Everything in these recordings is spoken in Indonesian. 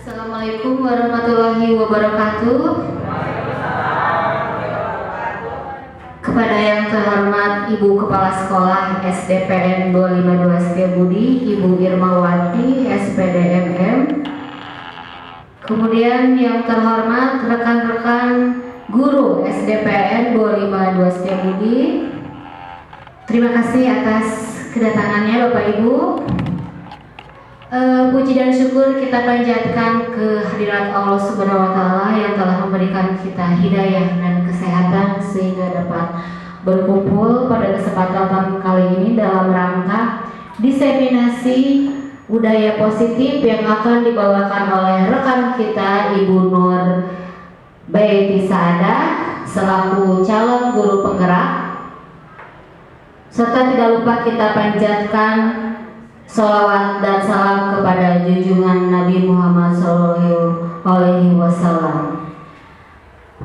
Assalamualaikum warahmatullahi wabarakatuh. Kepada yang terhormat Ibu Kepala Sekolah SDPN 252 Setiabudi, Ibu Irmawati, SPD MM. Kemudian yang terhormat rekan-rekan guru SDPN 252 Setiabudi. Terima kasih atas kedatangannya Bapak Ibu. Puji dan syukur kita panjatkan ke hadirat Allah Subhanahu wa Ta'ala yang telah memberikan kita hidayah dan kesehatan sehingga dapat berkumpul pada kesempatan kali ini dalam rangka diseminasi budaya positif yang akan dibawakan oleh rekan kita Ibu Nur Baiti Saadah selaku calon guru penggerak. Serta tidak lupa kita panjatkan sholawat dan salam kepada junjungan Nabi Muhammad SAW.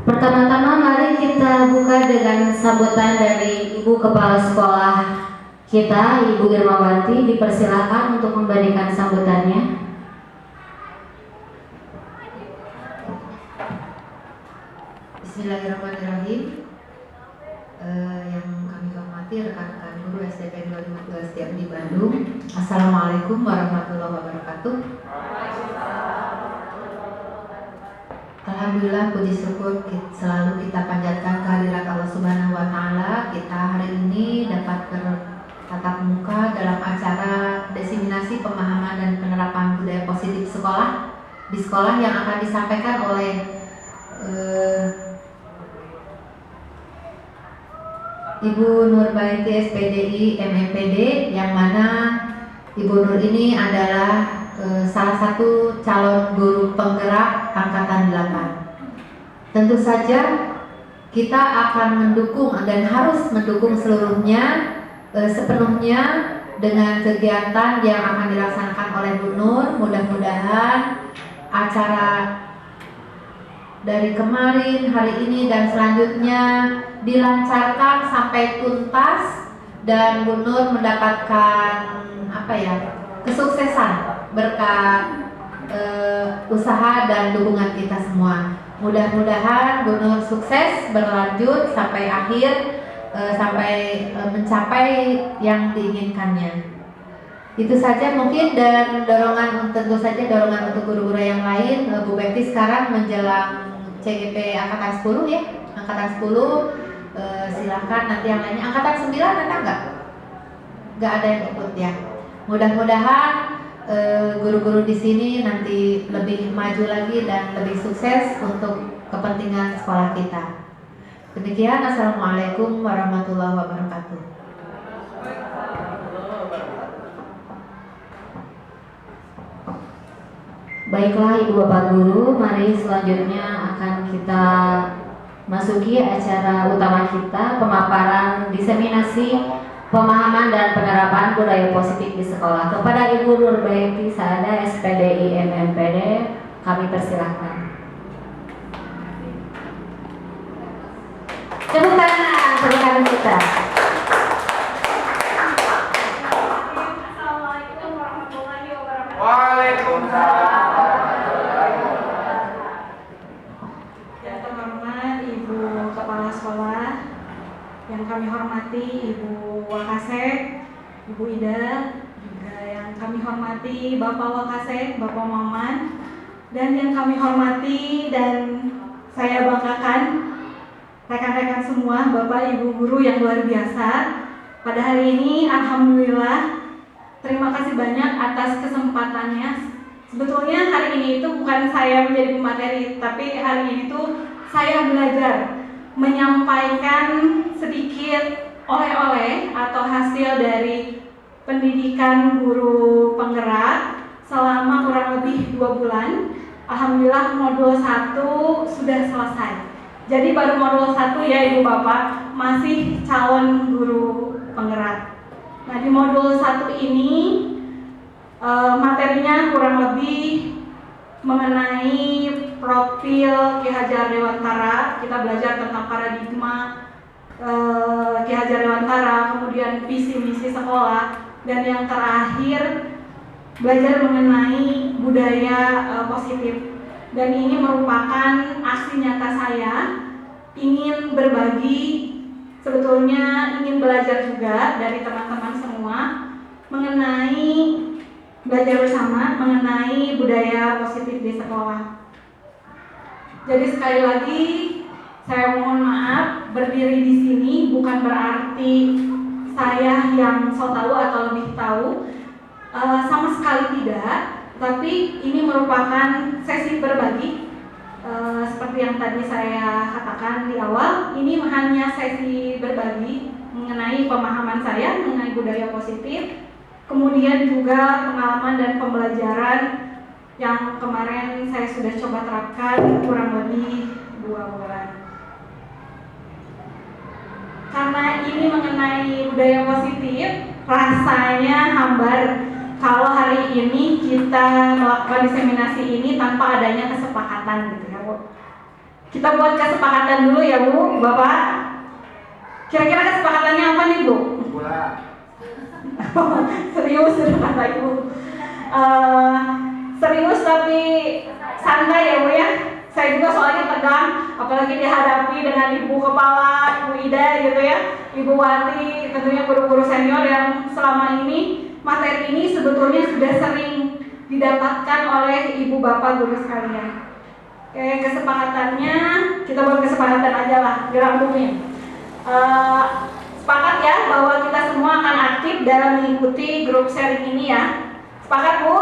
Pertama-tama mari kita buka dengan sambutan dari Ibu Kepala Sekolah kita, Ibu Irmawati. Dipersilakan untuk memberikan sambutannya. Bismillahirrahmanirrahim. Yang kami hormati rekan-rekan guru SDPN 252 Setiabudi Bandung. Assalamualaikum warahmatullahi wabarakatuh. Alhamdulillah, puji syukur selalu kita panjatkan kehadirat Allah Subhanahu wa Ta'ala. Kita hari ini dapat bertatap muka dalam acara diseminasi pemahaman dan penerapan budaya positif sekolah di sekolah yang akan disampaikan oleh Ibu Nur Baiti SPDI MMPD, yang mana Ibu Nur ini adalah salah satu calon guru penggerak angkatan 8. Tentu saja kita akan mendukung dan harus mendukung seluruhnya sepenuhnya dengan kegiatan yang akan dilaksanakan oleh Bu Nur. Mudah-mudahan acara dari kemarin, hari ini dan selanjutnya dilancarkan sampai tuntas dan Bu Nur mendapatkan kesuksesan berkat usaha dan dukungan kita semua. Mudah-mudahan Bu Nur sukses berlanjut sampai akhir, mencapai yang diinginkannya. Itu saja mungkin, dan tentu saja dorongan untuk guru-guru yang lain. Bu Betty sekarang menjelang CGP angkatan 10 ya, angkatan 10 silakan, nanti yang lainnya angkatan 9 ada nggak ada yang ikut ya. Mudah-mudahan guru-guru di sini nanti lebih maju lagi dan lebih sukses untuk kepentingan sekolah kita. Demikian, assalamualaikum warahmatullahi wabarakatuh. Baiklah Ibu Bapak Guru, mari selanjutnya akan kita masuki acara utama kita, pemaparan diseminasi pemahaman dan penerapan budaya positif di sekolah. Kepada Ibu Nur Baiti Saadah SPDI MMPD, kami persilahkan. Tepuk tangan kita. Assalamualaikum warahmatullahi wabarakatuh. Waalaikumsalam. Yang terhormat Ibu Kepala Sekolah, yang kami hormati Ibu Wakasek, Ibu Ida, juga yang kami hormati Bapak Wakasek, Bapak Maman, dan yang kami hormati dan saya banggakan rekan-rekan semua, Bapak Ibu guru yang luar biasa. Pada hari ini alhamdulillah, terima kasih banyak atas kesempatannya. Sebetulnya hari ini itu bukan saya menjadi pemateri, tapi hari ini tuh saya belajar menyampaikan sedikit oleh-oleh atau hasil dari pendidikan guru penggerak selama kurang lebih 2 bulan. Alhamdulillah modul 1 sudah selesai. Jadi baru modul 1 ya Ibu Bapak, masih calon guru penggerak. Nah di modul 1 ini materinya kurang lebih mengenai profil Ki Hajar Dewantara. Kita belajar tentang paradigma Ki Hajar Dewantara, kemudian visi misi sekolah, dan yang terakhir belajar mengenai budaya positif. Dan ini merupakan aksi nyata saya ingin berbagi, sebetulnya ingin belajar juga dari teman-teman semua mengenai belajar bersama mengenai budaya positif di sekolah. Jadi sekali lagi saya mohon maaf, berdiri di sini bukan berarti saya yang so tahu atau lebih tahu, sama sekali tidak. Tapi ini merupakan sesi berbagi, seperti yang tadi saya katakan di awal. Ini hanya sesi berbagi mengenai pemahaman saya mengenai budaya positif. Kemudian juga pengalaman dan pembelajaran yang kemarin saya sudah coba terapkan kurang lebih 2 bulan. Karena ini mengenai budaya positif, rasanya hambar kalau hari ini kita melakukan diseminasi ini tanpa adanya kesepakatan gitu ya Bu. Kita buat kesepakatan dulu ya Bu, Bapak. Kira-kira kesepakatannya apa nih Bu? Serius kata Ibu. Serius tapi santai ya Bu ya. Saya juga soalnya tegang, apalagi dihadapi dengan Ibu Kepala, Ibu Ida gitu ya, Ibu Wati, tentunya guru-guru senior yang selama ini materi ini sebetulnya sudah sering didapatkan oleh Ibu Bapak guru sekalian. Oke, kesepakatannya kita buat kesepakatan aja lah, dirangkumnya. Sepakat ya bahwa kita semua akan aktif dalam mengikuti grup sharing ini ya. Sepakat Bu?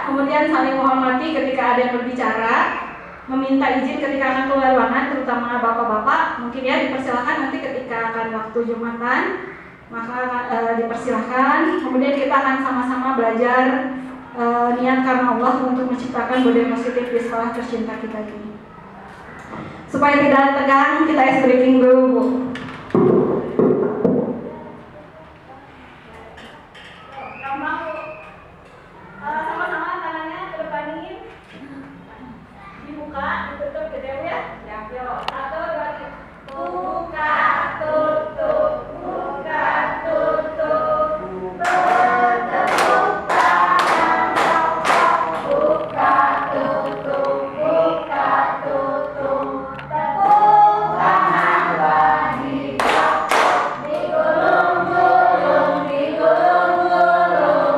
Kemudian saling menghormati ketika ada yang berbicara, meminta izin ketika akan keluar ruangan, terutama bapak-bapak. Mungkin ya dipersilakan nanti ketika akan waktu Jumatan, maka dipersilakan. Kemudian kita akan sama-sama belajar niat karena Allah untuk menciptakan budaya positif di sekolah tercinta kita ini. Supaya tidak tegang, kita ice breaking dulu Bu. Sama-sama tangannya ke depanin, dibuka, ditutup gitu ya. Ya, yuk. 1, 2, 3. Buka, tutup, buka, tutup. Bertepuk tangan, buka, tutup, buka, tutup. Tepuk tangan lagi, digulung-gulung, digulung-gulung.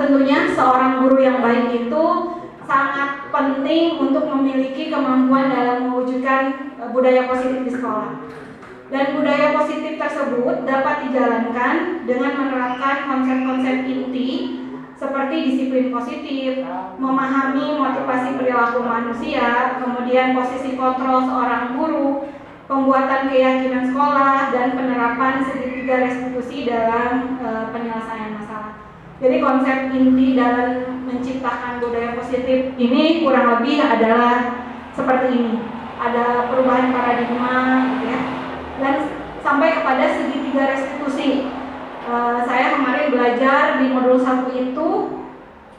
Tentunya seorang guru yang baik itu sangat penting untuk memiliki kemampuan dalam mewujudkan budaya positif di sekolah. Dan budaya positif tersebut dapat dijalankan dengan menerapkan konsep-konsep inti seperti disiplin positif, memahami motivasi perilaku manusia, kemudian posisi kontrol seorang guru, pembuatan keyakinan sekolah, dan penerapan segitiga restitusi dalam penyelesaian masalah. Jadi konsep inti dalam menciptakan budaya positif ini kurang lebih adalah seperti ini. Ada perubahan paradigma gitu ya. Dan sampai kepada segitiga restitusi. Saya kemarin belajar di modul 1 itu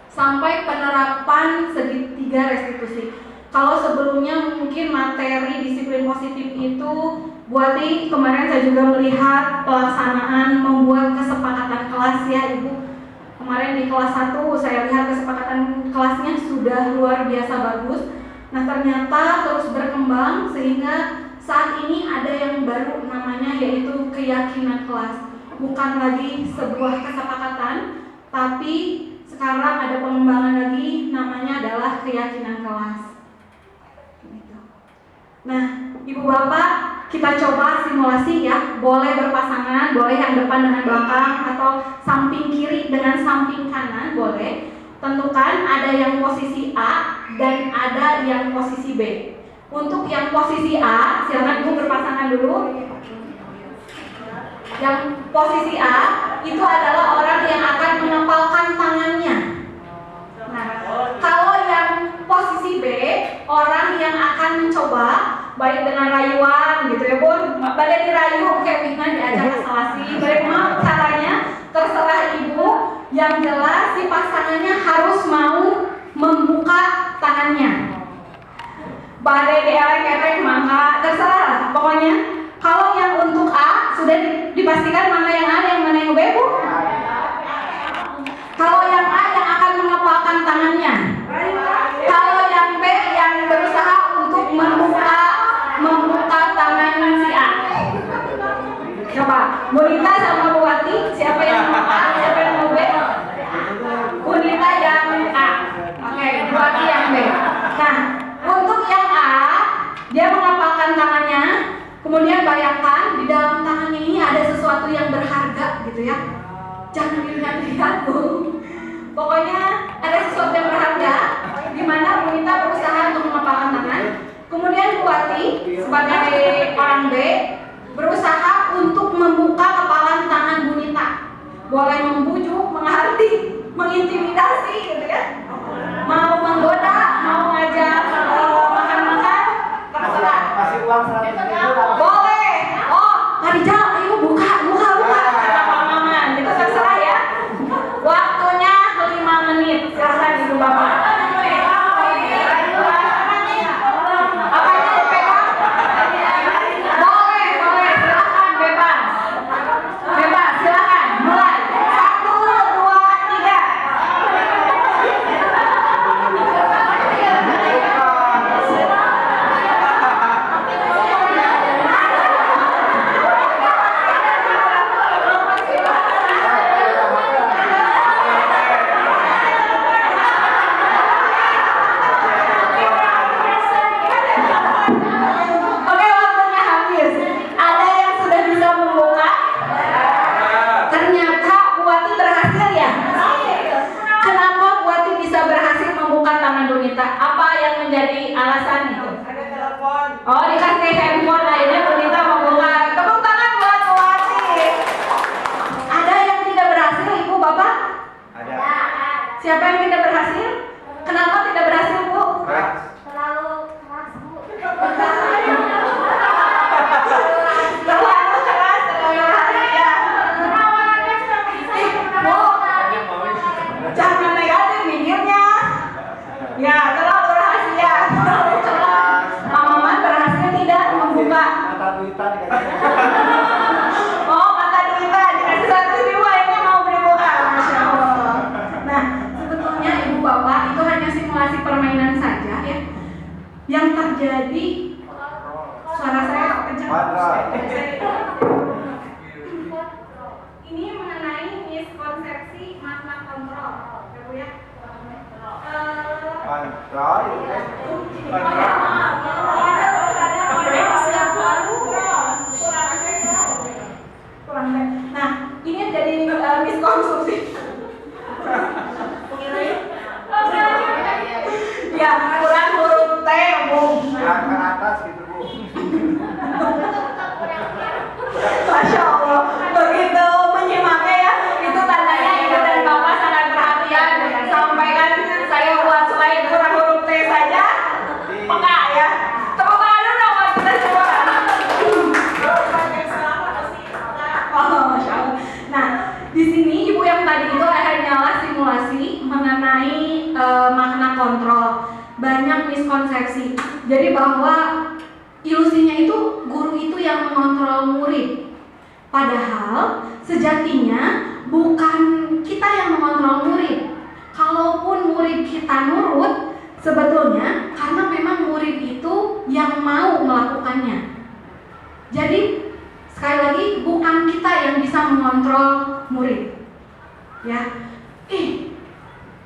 sampai penerapan segitiga restitusi. Kalau sebelumnya mungkin materi disiplin positif itu, Buati kemarin saya juga melihat pelaksanaan membuat kesepakatan kelas ya Ibu. Kemarin di kelas 1 saya lihat kesepakatan kelasnya sudah luar biasa bagus. Nah ternyata terus berkembang sehingga saat ini ada yang baru namanya yaitu keyakinan kelas. Bukan lagi sebuah kesepakatan, tapi sekarang ada pengembangan lagi namanya adalah keyakinan kelas. Nah, Ibu Bapak, kita coba simulasi ya. Boleh berpasangan, boleh yang depan dengan belakang atau samping kiri dengan samping kanan, boleh. Tentukan ada yang posisi A dan ada yang posisi B. Untuk yang posisi A, silakan Ibu berpasangan dulu. Yang posisi A itu adalah orang yang akan mengepalkan tangannya. Nah, kalau yang posisi B, orang yang akan mencoba baik dengan rayuan gitu ya Bun, pada dirayu kayak Wina diajak asal-asih, bagaimana caranya terserah Ibu. Yang jelas si pasangannya harus mau membuka tangannya. Badai dielek-elek maka terserah pokoknya. Kalau yang untuk A sudah dipastikan mana yang A yang mana yang B Bu? Kalau yang A yang akan mengepalkan tangannya. Kalau yang B yang berusaha untuk membuka tangan si A. Coba, Bonita sama Buati, siapa yang mau A, siapa yang mau B? Bonita yang A. Oke, Buati yang B. Nah, untuk yang A, dia mengepalkan tangannya. Kemudian bayangkan di dalam tangannya ini ada sesuatu yang berharga gitu ya. Jangan dilihat-lihat Bu. Pokoknya ada sesuatu yang berharga di mana Bonita berusaha untuk mengepalkan tangan. Kemudian Buati sebagai orang B berusaha untuk membuka kepalan tangan Bonita. Boleh membujuk, menghati, mengintimidasi gitu ya. Mau menggoda, mau ngajak makan-makan, terserah. Kasih uang 100.000. Boleh. Oh, Marijal, ayo buka kata Pak Maman. Itu terserah ya. Waktunya 5 menit. Silakan Ibu Bapak. Apanya dipegang? Boleh, silakan bebas. Bebas, silakan. Mulai. 1, 2, 3. Oke, waktunya habis. Ada yang sudah bisa membuka? Ternyata Buati berhasil ya? Kenapa Buati bisa berhasil membuka tangan Bonita? Apa yang menjadi alasan itu? Ada telepon. Oh, dikasih handphone, akhirnya Bonita membuka. Tepuk tangan buat Buati. Ada yang tidak berhasil, Ibu, Bapak? Ada. Siapa yang tidak berhasil? Kenapa tidak berhasil, Bu? Terlalu keras Bu. Terlalu keras, terlalu rahasia. Bu, jangan negatif mikirnya. Ya, terlalu rahasia, terlalu keras. Mama berhasil tidak membuka. Mata duitan dikasih. Oh, kata Dita dikasih 1.000 akhirnya mau dibuka. Masya Allah. Nah, sebetulnya Ibu Bapak itu hanya simulasi permainan saja ya. Yang terjadi, suara saya kencang. Ini mengenai miskonsepsi makna kontrol, ya Bu ya. Kontrol. Nah, ini jadi miskonsumsi. Ya, kurang huruf T, Bu. Yang ke atas gitu Bu. Masya Allah, begitu menyimaknya ya. Itu tandanya Ibu dan Bapak sangat perhatian. Sampai kan saya buat slide kurang huruf T saja, peka ya. Tepuk tangan dulu dong buat kita semua. Oh, Masya Allah. Nah, di sini Ibu yang tadi itu hanyalah simulasi mengenai makna kontrol. banyak miskonsepsi. Jadi bahwa ilusinya itu guru itu yang mengontrol murid. Padahal sejatinya bukan kita yang mengontrol murid. Kalaupun murid kita nurut, sebetulnya karena memang murid itu yang mau melakukannya. Jadi sekali lagi bukan kita yang bisa mengontrol murid.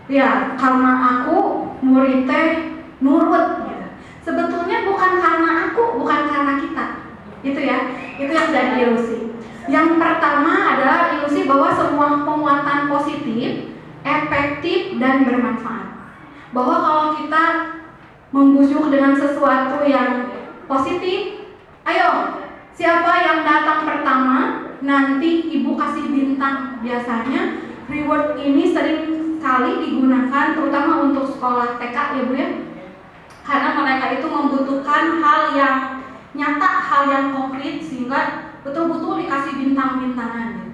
Ya, karena aku murid teh nurut gitu. Sebetulnya bukan karena aku, bukan karena kita. Itu ya, itu yang jadi ilusi. Yang pertama adalah ilusi bahwa semua penguatan positif, efektif dan bermanfaat. Bahwa kalau kita membujuk dengan sesuatu yang positif, ayo, siapa yang datang pertama, nanti ibu kasih bintang. Biasanya reward ini sering sekali digunakan terutama untuk sekolah TK ya Bu ya. Karena mereka itu membutuhkan hal yang nyata, hal yang konkret sehingga betul-betul dikasih bintang-bintangan.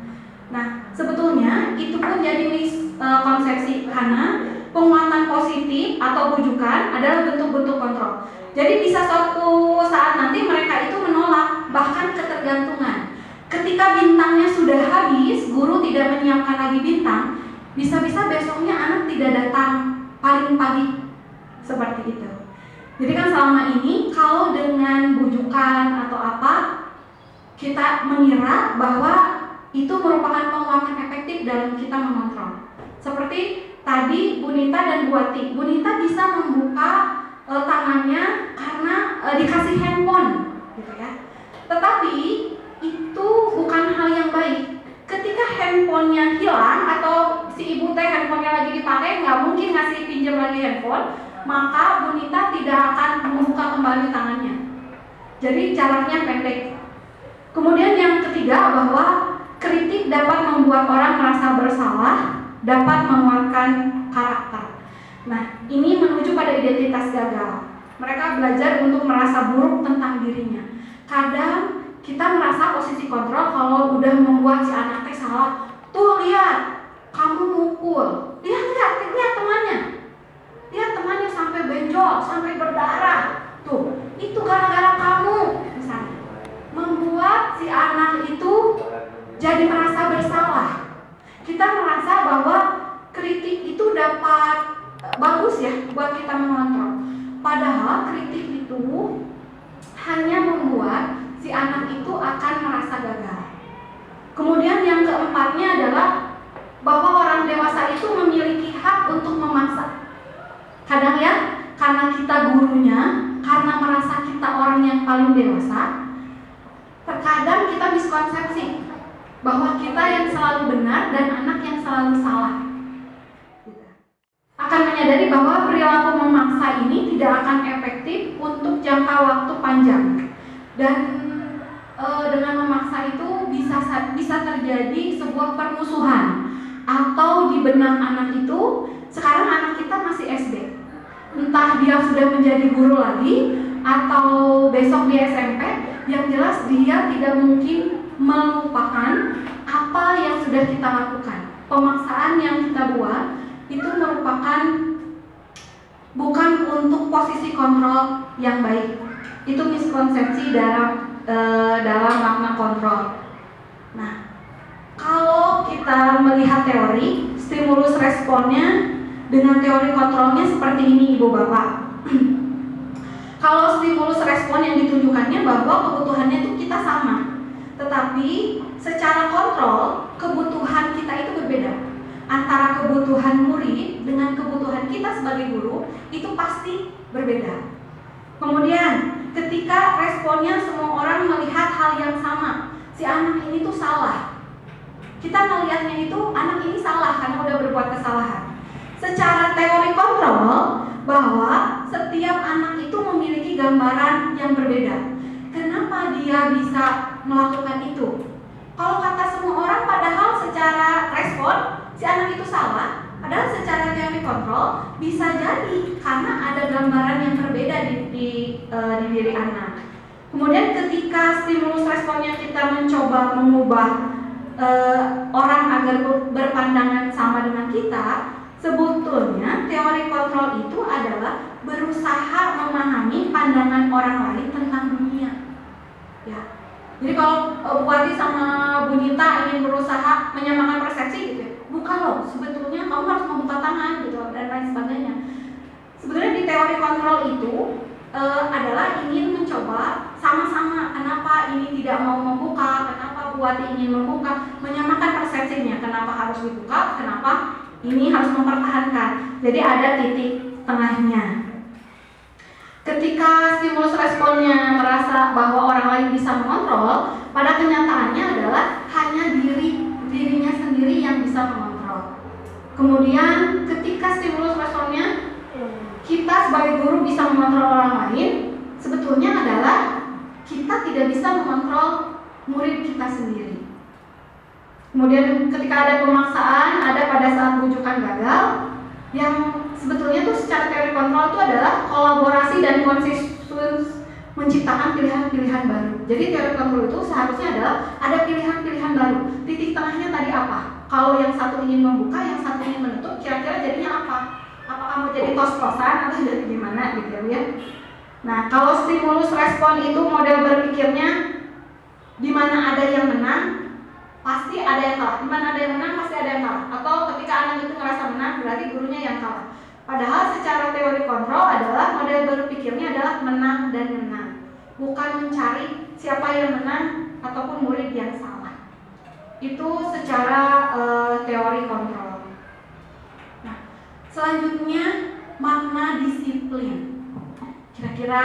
Nah, sebetulnya itu pun jadi miskonsepsi karena penguatan positif atau bujukan adalah bentuk-bentuk kontrol. Jadi bisa suatu saat nanti mereka itu menolak, bahkan ketergantungan. Ketika bintangnya sudah habis, guru tidak menyiapkan lagi bintang, bisa-bisa besoknya anak tidak datang paling pagi. Seperti itu. Jadi kan selama ini kalau dengan bujukan atau apa, kita mengira bahwa itu merupakan penguatan efektif dalam kita mengontrol. Seperti tadi Bu Nita dan Bu Ati. Bu Nita bisa membuka tangannya karena dikasih handphone, gitu ya. Tetapi itu bukan hal yang baik. Ketika handphonenya hilang atau si ibu teh handphonenya lagi dipakai, nggak mungkin ngasih pinjam lagi handphone, maka Bu Nita tidak akan membuka kembali tangannya. Jadi jaraknya pendek. Kemudian yang ketiga bahwa kritik dapat membuat orang merasa bersalah, dapat menguatkan karakter. Nah, ini menuju pada identitas gagal. Mereka belajar untuk merasa buruk tentang dirinya. Kadang kita merasa posisi kontrol kalau udah membuat si anak teh salah. Tuh lihat, kamu mukul. Lihat temannya. Lihat temannya sampai benjol, sampai berdarah. Tuh, itu gara-gara kamu. Misalnya, membuat si anak itu jadi merasa bersalah. Kita merasa bahwa kritik itu dapat bagus ya buat kita mengontrol. Padahal kritik itu hanya membuat si anak itu akan merasa gagal. Kemudian yang keempatnya adalah bahwa orang dewasa itu memiliki hak untuk memaksa. Kadang ya, karena kita gurunya, karena merasa kita orang yang paling dewasa, terkadang kita miskonsepsi bahwa kita yang selalu benar dan anak yang selalu salah. Akan menyadari bahwa perilaku memaksa ini tidak akan efektif untuk jangka waktu panjang. Dan dengan memaksa itu bisa terjadi sebuah permusuhan atau di benak anak itu. Sekarang anak kita masih SD, entah dia sudah menjadi guru lagi atau besok dia SMP, yang jelas dia tidak mungkin melupakan apa yang sudah kita lakukan. Pemaksaan yang kita buat itu merupakan bukan untuk posisi kontrol yang baik. Itu miskonsepsi dalam makna kontrol. Nah, kalau kita melihat teori, stimulus responnya dengan teori kontrolnya seperti ini Ibu Bapak. Kalau stimulus respon yang ditunjukkannya bahwa kebutuhannya itu kita sama, tetapi secara kontrol kebutuhan kita itu berbeda. Antara kebutuhan murid dengan kebutuhan kita sebagai guru itu pasti berbeda. Kemudian ketika responnya semua orang melihat hal yang sama, si anak ini tuh salah, kita melihatnya itu anak ini salah karena udah berbuat kesalahan. Secara teori kontrol bahwa setiap anak itu memiliki gambaran yang berbeda. Kenapa dia bisa melakukan itu? Kalau kata semua orang, padahal secara respon si anak itu salah, padahal secara teori kontrol bisa jadi karena ada gambaran yang berbeda di diri anak. Kemudian ketika stimulus responnya kita mencoba mengubah orang agar berpandangan sama dengan kita, Sebetulnya teori kontrol itu adalah berusaha memahami pandangan orang lain tentang dunia. Ya. Jadi kalau Bu Wati sama Bu Nita ingin berusaha menyamakan persepsi gitu ya, bukan loh, sebetulnya kamu harus membuka tangan gitu dan lain sebagainya. Sebenarnya di teori kontrol itu adalah ingin mencoba sama-sama kenapa ini tidak mau membuka, kenapa Bu Wati ingin membuka, menyamakan persepsinya, kenapa harus dibuka, kenapa ini harus mempertahankan. Jadi ada titik tengahnya. Ketika stimulus responnya merasa bahwa orang lain bisa mengontrol, pada kenyataannya adalah hanya dirinya sendiri yang bisa mengontrol. Kemudian ketika stimulus responnya kita sebagai guru bisa mengontrol orang lain, sebetulnya adalah kita tidak bisa mengontrol murid kita sendiri. Kemudian ketika ada pemaksaan, ada pada saat rujukan gagal, yang sebetulnya tuh secara teori kontrol itu adalah kolaborasi dan konsensus menciptakan pilihan-pilihan baru. Jadi teori kontrol itu seharusnya adalah ada pilihan-pilihan baru. Titik tengahnya tadi apa? Kalau yang satu ingin membuka, yang satu ingin menutup, kira-kira jadinya apa? Apakah mau jadi kos-kosan atau jadi gimana gitu ya? Nah, kalau stimulus respon itu model berpikirnya di mana ada yang menang, pasti ada yang kalah. Di mana ada yang menang, pasti ada yang kalah. Atau ketika anak itu ngerasa menang, berarti gurunya yang kalah. Padahal secara teori kontrol adalah model berpikirnya adalah menang dan menang, bukan mencari siapa yang menang ataupun murid yang salah. Itu secara teori kontrol. Nah, selanjutnya makna disiplin. Kira-kira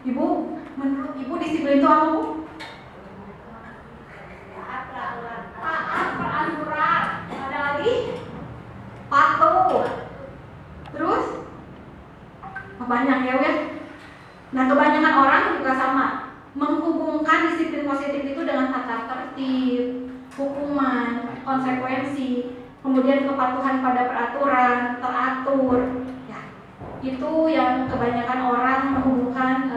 Ibu, menurut Ibu disiplin itu apa, Bu? Taat peraturan. Ada lagi? Patuh. Terus? Banyak ya, ya. Nah, kebanyakan orang juga sama, menghubungkan disiplin positif itu dengan tata tertib, hukuman, konsekuensi, kemudian kepatuhan pada peraturan, teratur. Ya, itu yang kebanyakan orang menghubungkan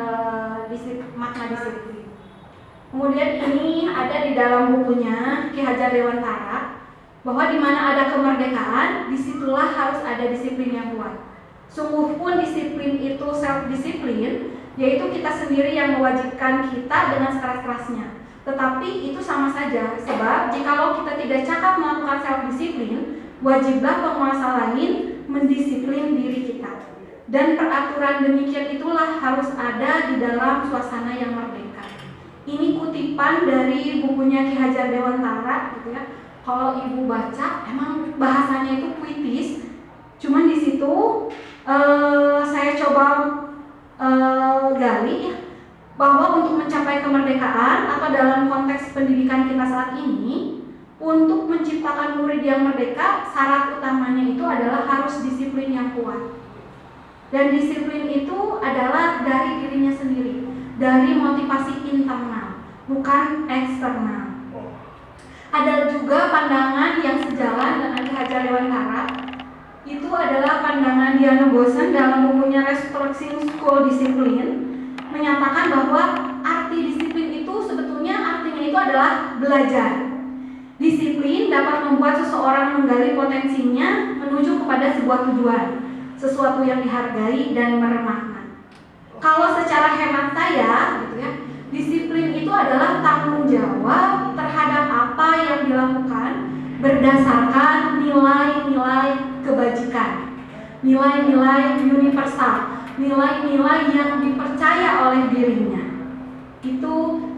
makna disiplin. Kemudian ini ada di dalam bukunya Ki Hajar Dewantara, bahwa di mana ada kemerdekaan, disitulah harus ada disiplin yang kuat. Sungguh pun disiplin itu self-disiplin, yaitu kita sendiri yang mewajibkan kita dengan sekeras-kerasnya. Tetapi itu sama saja, sebab jikalau kita tidak cakap melakukan self-disiplin, wajiblah penguasa lain mendisiplin diri kita. Dan peraturan demikian itulah harus ada di dalam suasana yang merdeka. Ini kutipan dari bukunya Ki Hajar Dewantara, gitu ya. Kalau Ibu baca, emang bahasanya itu puitis. Cuman di situ saya coba gali ya, bahwa untuk mencapai kemerdekaan atau dalam konteks pendidikan kita saat ini, untuk menciptakan murid yang merdeka, syarat utamanya itu adalah harus disiplin yang kuat. Dan disiplin itu adalah dari dirinya sendiri, dari motivasi internal, bukan eksternal. Ada juga pandangan yang sejalan dengan Ki Hajar Dewantara. Itu adalah pandangan Diana Bosen dalam bukunya Restructuring School Discipline, menyatakan bahwa arti disiplin itu sebetulnya artinya itu adalah belajar. Disiplin dapat membuat seseorang menggali potensinya menuju kepada sebuah tujuan, sesuatu yang dihargai dan bermakna. Kalau secara hemat saya, gitu ya, disiplin itu adalah tanggung jawab terhadap apa yang dilakukan berdasarkan nilai-nilai kebajikan, nilai-nilai universal, nilai-nilai yang dipercaya oleh dirinya. Itu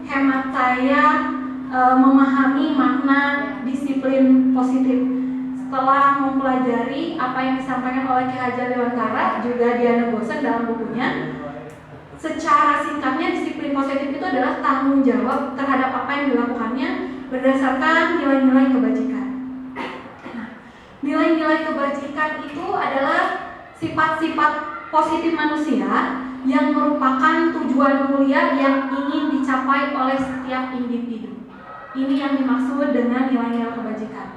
hemat saya memahami makna disiplin positif. Setelah mempelajari apa yang disampaikan oleh Ki Hajar Dewantara, juga Diana Bosen dalam bukunya, secara singkatnya disiplin positif itu adalah tanggung jawab terhadap apa yang dilakukannya berdasarkan nilai-nilai kebajikan. Nah, nilai-nilai kebajikan itu adalah sifat-sifat positif manusia yang merupakan tujuan mulia yang ingin dicapai oleh setiap individu. Ini yang dimaksud dengan nilai-nilai kebajikan.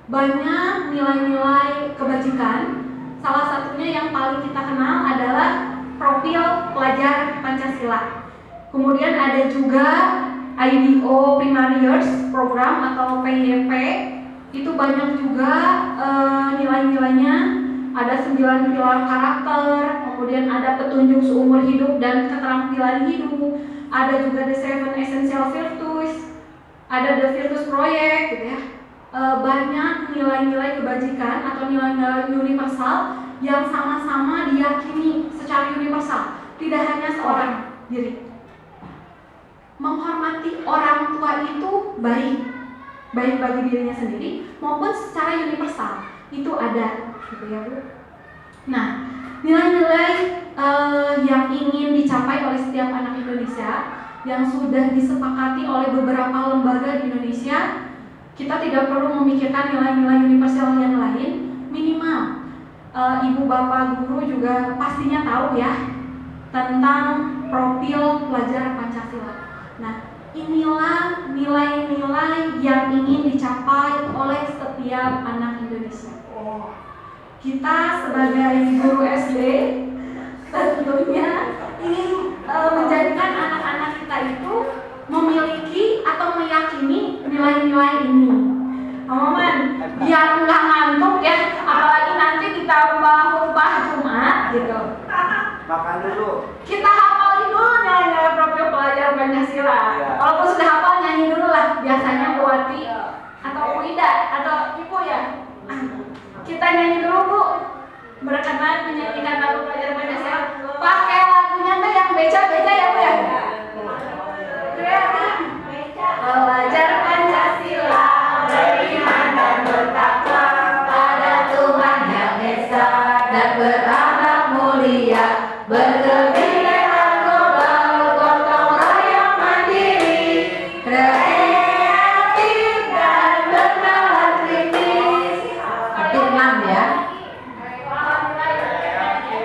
Banyak nilai-nilai kebajikan, salah satunya yang paling kita kenal adalah profil pelajar Pancasila. Kemudian ada juga IDO Primary Years Program atau PYP. Itu banyak juga nilai-nilainya ada 9 pilar karakter, kemudian ada petunjuk seumur hidup dan keterampilan hidup, ada juga the 7 essential virtues, ada the virtus project gitu ya. Banyak nilai-nilai kebajikan atau nilai-nilai universal yang sama-sama diyakini secara universal, tidak hanya seorang diri. Menghormati orang tua itu baik bagi dirinya sendiri maupun secara universal itu ada, gitu ya Bu. Nah, nilai-nilai yang ingin dicapai oleh setiap anak Indonesia yang sudah disepakati oleh beberapa lembaga di Indonesia, kita tidak perlu memikirkan nilai-nilai universal yang lain. Minimal ibu bapak guru juga pastinya tahu ya tentang profil pelajar Pancasila. Nah, inilah nilai-nilai yang ingin dicapai oleh setiap anak Indonesia. Kita sebagai guru SD tentunya ingin menjadikan anak-anak kita itu memiliki atau meyakini nilai-nilai ini. Aman, biar nggak ngantuk ya, apalagi nanti ditambah khutbah Jumat gitu. Makan dulu. Kita hafalin dulu nilai-nilai profil pelajar Pancasila. Ya. Walaupun sudah hafal, nyanyi dulu lah. Biasanya Bu Wati atau Bu Ida atau Ibu ya. Kita nyanyi dulu Bu. Berkenan menyanyikan lagu pelajar Pancasila. Pakai lagunya tuh yang beca-beca ya Bu ya. Pelajar Pancasila beriman dan bertakwa pada Tuhan Yang Esa dan berakhlak mulia, berkebinekaan global, gotong royong mandiri, kreatif dan bernalar kritis. Itu 6 ya.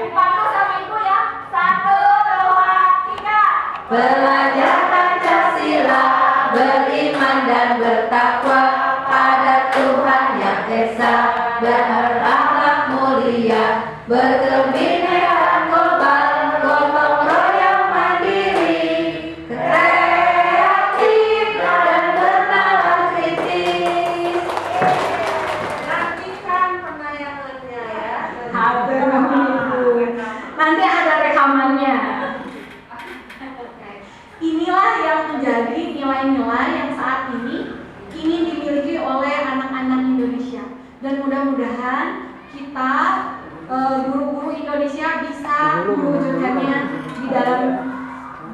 Padu sama Ibu ya. 1, 2, 3. Belajar Pancasila, beriman dan bertakwa pada Tuhan Yang Esa, berakhlak mulia, berkebinekaan global, gotong royong mandiri, kreatif dan bernalar kritis. Nantikan penayangannya ya. Nanti ada rekamannya. Inilah yang menjadi nilai-nilai yang saat ini ingin dimiliki oleh anak-anak Indonesia, dan mudah-mudahan kita guru-guru Indonesia bisa mewujudkannya di dalam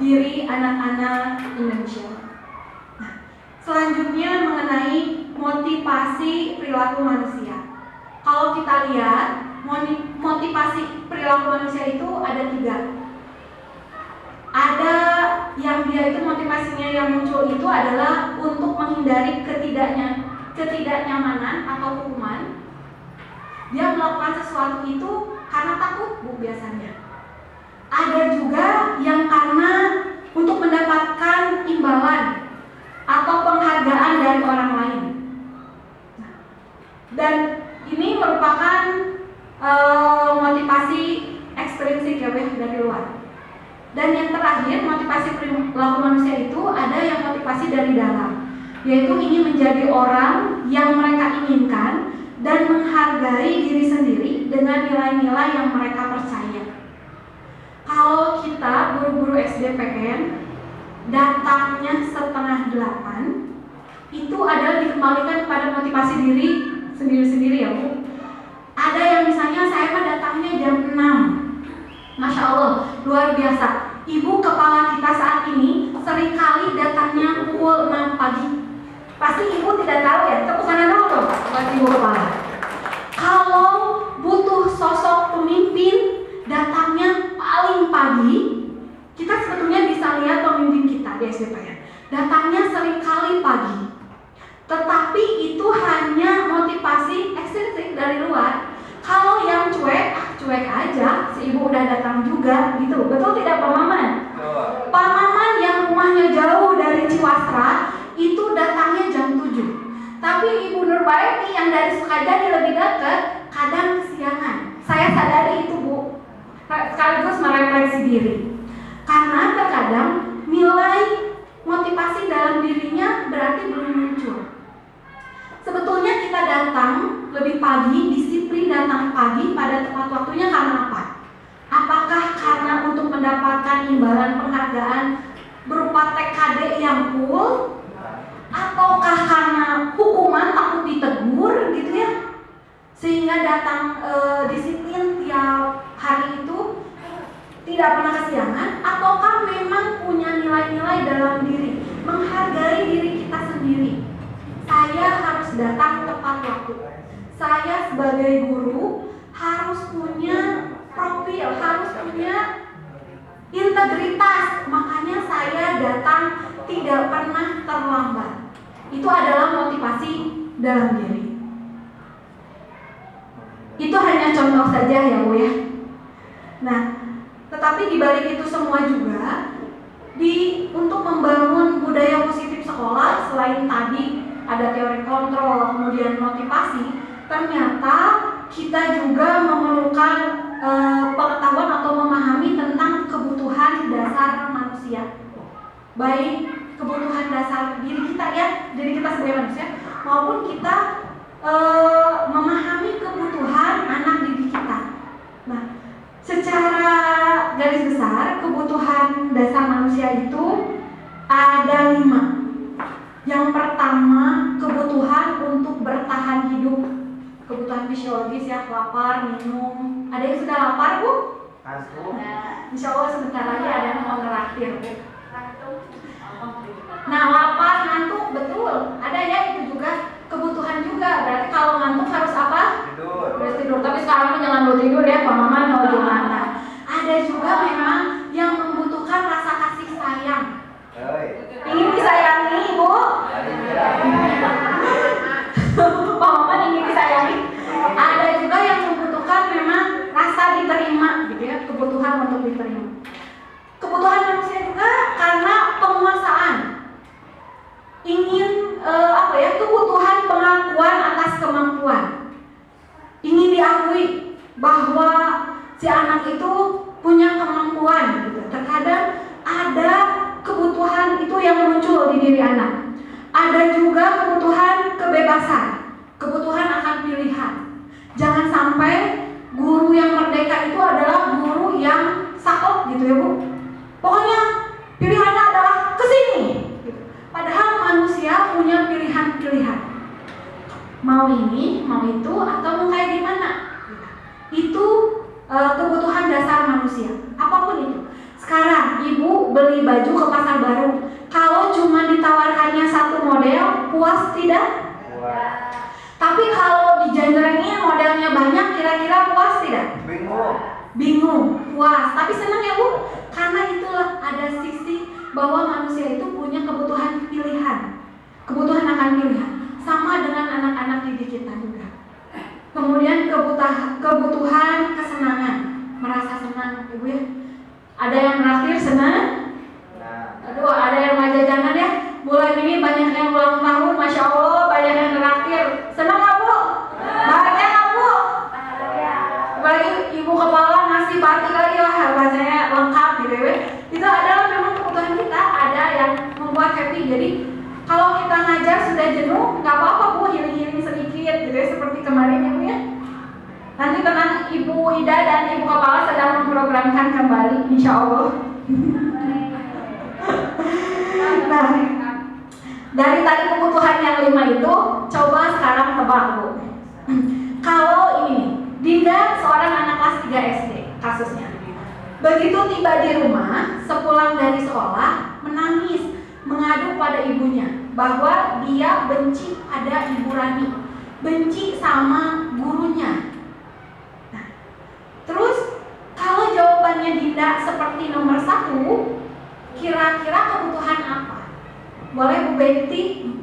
diri anak-anak Indonesia. Nah, selanjutnya mengenai motivasi perilaku manusia. Kalau kita lihat motivasi perilaku manusia itu ada 3. Ada yang dia itu motivasinya yang muncul itu adalah untuk menghindari ketidaknyamanan atau hukuman. Dia melakukan sesuatu itu karena takut Bu biasanya. Ada juga yang karena untuk mendapatkan imbalan atau penghargaan dari orang lain. Dan ini merupakan motivasi ekstrinsik ya dari luar. Dan yang terakhir, motivasi perilaku manusia itu ada yang motivasi dari dalam, yaitu ingin menjadi orang yang mereka inginkan dan menghargai diri sendiri dengan nilai-nilai yang mereka percaya. Kalau kita guru-guru SDPN datangnya 7:30, itu adalah dikembalikan pada motivasi diri sendiri-sendiri ya Bu. Ada yang misalnya saya mah datangnya jam 6. Masya Allah, luar biasa. Ibu kepala kita saat ini seringkali datangnya pukul 6 pagi. Pasti ibu tidak tahu ya, tepuk tangan dulu dong buat ibu kepala. Kalau butuh sosok pemimpin datangnya paling pagi, kita sebetulnya bisa lihat pemimpin kita di SDPN datangnya seringkali pagi. Tetapi itu hanya motivasi ekstrinsik dari luar. Kalau yang cuek aja, si ibu udah datang juga gitu. Betul tidak Pak Maman? Pak Maman yang rumahnya jauh dari Ciwastra itu datangnya jam 7. Tapi Ibu Nurbaiti yang dari Sukajadi lebih dekat kadang kesiangan. Saya sadari itu Bu. Sekaligus merefleksi diri. Karena terkadang nilai motivasi dalam dirinya berarti belum muncul. Sebetulnya kita datang lebih pagi, disiplin datang pagi pada imbalan penghargaan berupa TKD yang full, ataukah karena hukuman takut ditegur gitu ya, sehingga datang disiplin tiap hari itu tidak pernah kesiangan, ataukah memang punya nilai-nilai dalam diri, menghargai diri kita sendiri. Saya harus datang tepat waktu. Saya sebagai guru harus punya profil, harus punya integritas. Makanya saya datang tidak pernah terlambat. Itu adalah motivasi dalam diri. Itu hanya contoh saja ya Bu ya. Nah, tetapi di balik itu semua juga untuk membangun budaya positif sekolah, selain tadi ada teori kontrol, kemudian motivasi, ternyata kita juga memerlukan pengetahuan atau memahami tentang kebutuhan dasar manusia, baik kebutuhan dasar diri kita ya, diri kita sebagai manusia, maupun kita memahami kebutuhan anak didik kita. Nah, secara garis besar kebutuhan dasar manusia itu ada 5. Yang pertama, kebutuhan untuk bertahan hidup. Kebutuhan fisiologis ya, lapar, minum. Ada yang sudah lapar Bu? Insya Allah sebentar lagi ada yang mau ngeraktir Bu. Nah, lapar, ngantuk, betul. Ada ya, itu juga kebutuhan juga. Berarti kalau ngantuk harus apa? Tidur. Harus tidur. Tapi sekarang jangan mau tidur ya, Pak Mama mau gimana? Ada juga memang yang membutuhkan rasa kasih sayang. Ingin disayangi, Bu. Pak Mama ingin disayangi. Ada juga yang membutuhkan memang rasa diterima, gitu ya, kebutuhan untuk diterima. Kebutuhan manusia juga karena penguasaan. Ingin kebutuhan pengakuan atas kemampuan. Ingin diakui bahwa si anak itu punya kemampuan, gitu. Terkadang ada kebutuhan itu yang muncul di diri anak. Ada juga kebutuhan kebebasan, kebutuhan akan pilihan. Jangan sampai guru yang merdeka itu adalah guru yang saklek gitu ya Bu. Pokoknya pilihannya adalah kesini. Padahal manusia punya pilihan-pilihan. Mau ini, mau itu, atau mau kayak gimana. Itu kebutuhan dasar manusia. Apapun itu. Sekarang ibu beli baju ke pasar baru, kalau cuma ditawarkannya satu model, puas tidak? Puas. Tapi kalau dijanjrengin modelnya banyak, kira-kira puas tidak? Bingung, puas. Tapi senang ya Bu? Karena itulah ada sisi bahwa manusia itu punya kebutuhan pilihan, kebutuhan akan pilihan. Sama dengan anak-anak didik kita juga. Kemudian kebutuhan kesenangan, merasa senang, Ibu ya. Ada yang terakhir senang? Aduh, ada yang jajanan ya. Bulan ini banyak yang ulang tahun, Masya Allah, banyak yang terakhir. Senang nggak Bu? Bahagia nggak Bu? Apalagi ibu kepala ngasih batik lagi, wah rasanya lengkap gitu ya. Itu adalah memang kebutuhan kita, ada yang membuat happy. Jadi kalau kita ngajar sudah jenuh, nggak apa-apa Bu, healing-healing sedikit gitu ya, seperti kemarin ya Bu ya. Nanti tenang, Ibu Ida dan Ibu Kepala sedang memprogramkan kembali, insya Allah. Nah, dari tadi kebutuhan yang 5 itu, coba sekarang tebak Bu. Kalau ini, Dinda seorang anak kelas 3 SD kasusnya. Begitu tiba di rumah, sepulang dari sekolah, menangis, mengadu pada ibunya bahwa dia benci pada Ibu Rani, benci sama gurunya. Nah, terus kalau jawabannya Dinda seperti nomor 1, kira-kira kebutuhan apa? Boleh Bu Betty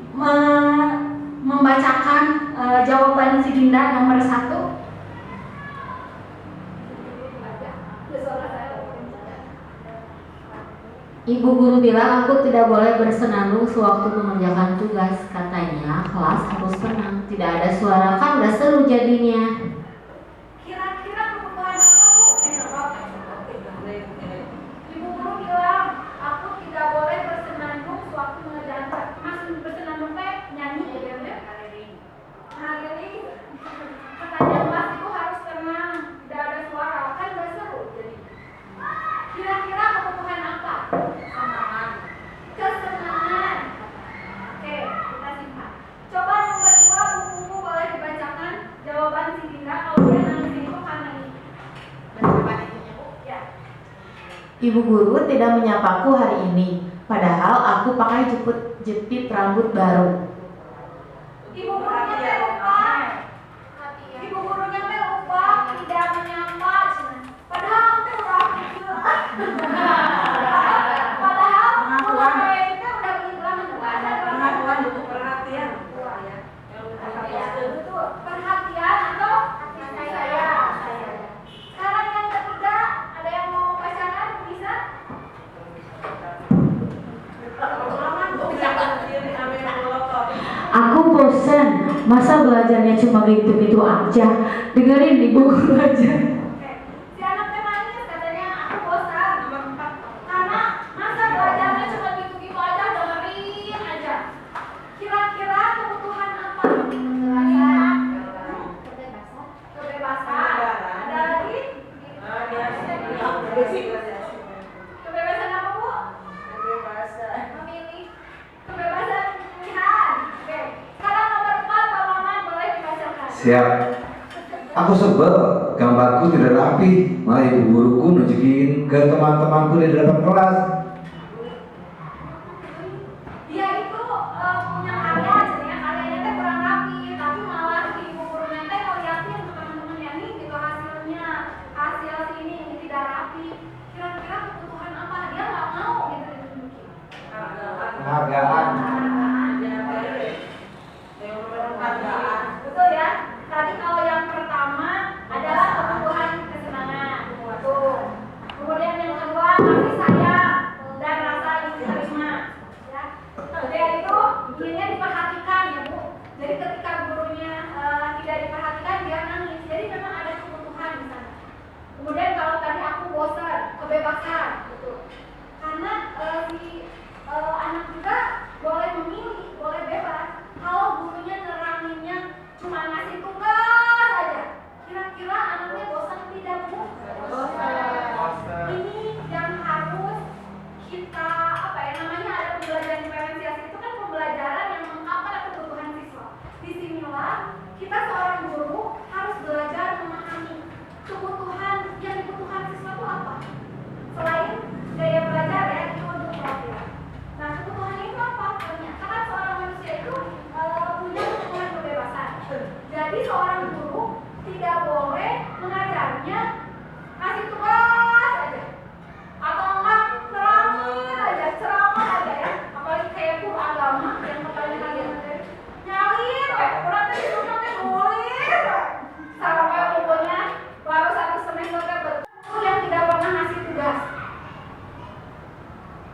membacakan jawaban si Dinda nomor 1? Ibu guru bilang aku tidak boleh bersenandung sewaktu mengerjakan tugas. Katanya kelas harus tenang, tidak ada suara, kan udah seru jadinya. Kira-kira kebutuhan apa Bu? Ibu guru bilang aku tidak boleh bersenandung sewaktu mengerjakan. Mas bersenandung teh nyanyi ya Bu? Nah jadi pertanyaan Mas itu harus tenang, tidak ada suara, kan udah seru jadi. Kira-kira kebutuhan Ibu guru tidak menyapaku hari ini, padahal aku pakai jepit rambut baru. Ibu gurunya teh lupa. Ibu gurunya teh lupa tidak menyapa. Padahal aku teh udah padahal guru saya itu udah bilang pengakuan butuh perhatian. Betul, perhatian atau saya. Sekarang yang ketiga, ada yang mau pacaran bisa? Aku bosan, masa belajarnya cuma gitu-gitu aja. Dengerin ibu guru aja. Si anak teh manis katanya aku bosan. Karena masa belajarnya cuma gitu-gitu aja, dengerin aja. Kira-kira kebutuhan apa? Kebebasan. Ada lagi? Kebebasan apa, Bu? Memilih. Kebebasan pilihan. Oke. Sekarang nomor 4, Pak Maman boleh dibacakan. Siap. Aku sebel, gambarku tidak rapi. Malah ibu guruku nunjukin ke teman-temanku di depan kelas. Dia itu punya karya, sebenarnya karyanya teh kurang rapi, tapi malah si ibu gurunya teh ngeliatin ke teman-temannya nih gitu hasilnya, hasil sini ini tidak rapi. Kira-kira kebutuhan apa? Dia nggak mau gitu ditunjukin. Penghargaan. Betul ya? Tadi kalau yang pertama adalah kebutuhan kesenangan. Tuh. Kemudian yang kedua kasih sayang dan rasa ingin terima. Ya. Dia itu inginnya diperhatikan ya Bu. Jadi ketika gurunya tidak diperhatikan dia nangis. Jadi memang ada kebutuhan di sana. Kemudian kalau tadi aku bosan, kebebasan, gitu. Karena si anak juga boleh memilih, boleh bebas. Kalau gurunya neraninnya cuma ngasih tugas aja, kira-kira anaknya bosan tidak Bu? Bosan. Ini yang harus kita ada pembelajaran diferensiasi itu kan pembelajaran yang mengungkapkan kebutuhan siswa. Disinilah kita seorang guru harus belajar memahami kebutuhan yang dibutuhkan siswa itu apa. Selain gaya belajar ya, itu untuk pelajaran. Nah, kebutuhan itu apa? Ternyata kan seorang manusia itu punya kebutuhan kebebasan. Jadi seorang guru tidak boleh mengajarnya kasih tugas aja, atau enggak nerangin aja, ceramah aja ya. Apalagi kayak guru agama yang kalian nyalin, kurang tadi sudah nulis, sampai pokoknya baru 1 semester betul yang tidak pernah ngasih tugas.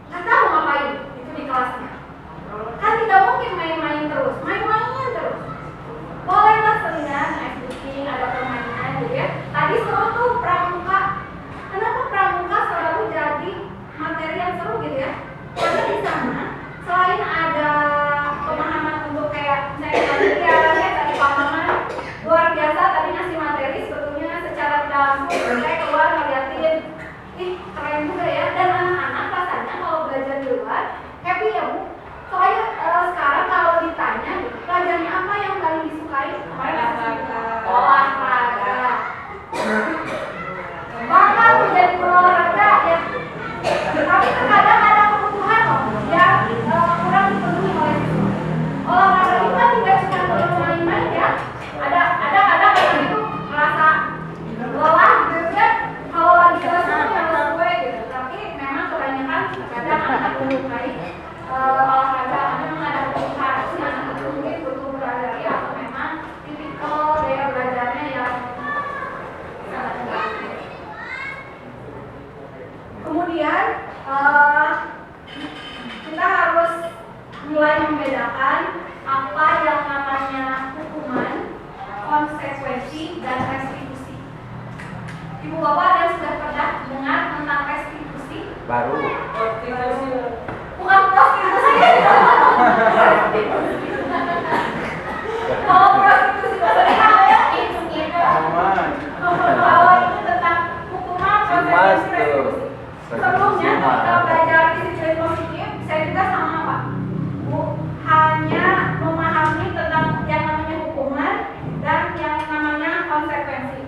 Nggak tahu ngapain itu di kelasnya. Kan tidak mungkin main-main terus. Bolehlah seringan, activity, ada permainan gitu ya. Tadi seru tuh pramuka. Kenapa pramuka selalu jadi materi yang seru gitu ya? Karena di sana selain ada pemahaman untuk kayak misalnya materialnya tadi pemahaman luar biasa tadi ngasih materi sebetulnya secara tidak langsung saya keluar ngeliatin, ih keren juga ya. Dan anak-anak rasanya kalau belajar di luar happy ya Bu. Soalnya sekarang kalau ditanya pelajarannya apa yang paling disukai? Olahraga. Bahkan menjadi olahraga ya. Tapi terkadang ada kebutuhan loh yang kurang dipenuhi oleh siswa. Olahraga itu kan tidak cuma untuk main-main ya. Ada kadang itu merasa lelah gitu ya. Kalau lagi kelas itu yang sesuai gitu. Tapi memang kebanyakan terkadang anak menyukai olahraga karena memang ada kebutuhan si anak itu mungkin butuh berlari atau memang tipikal daya belajarnya yang kemudian kita harus mulai membedakan apa yang namanya hukuman, konsekuensi, dan restitusi. Ibu bapak ada yang sudah pernah dengar tentang restitusi? Baru. Bukan prostitusi. Kalau prostitusi maksudnya kalau itu tentang hukuman, konsekuensi, restitusi. Sebelumnya kita belajar disiplin positif, saya juga sama Pak Bu, hanya memahami tentang yang namanya hukuman dan yang namanya konsekuensi.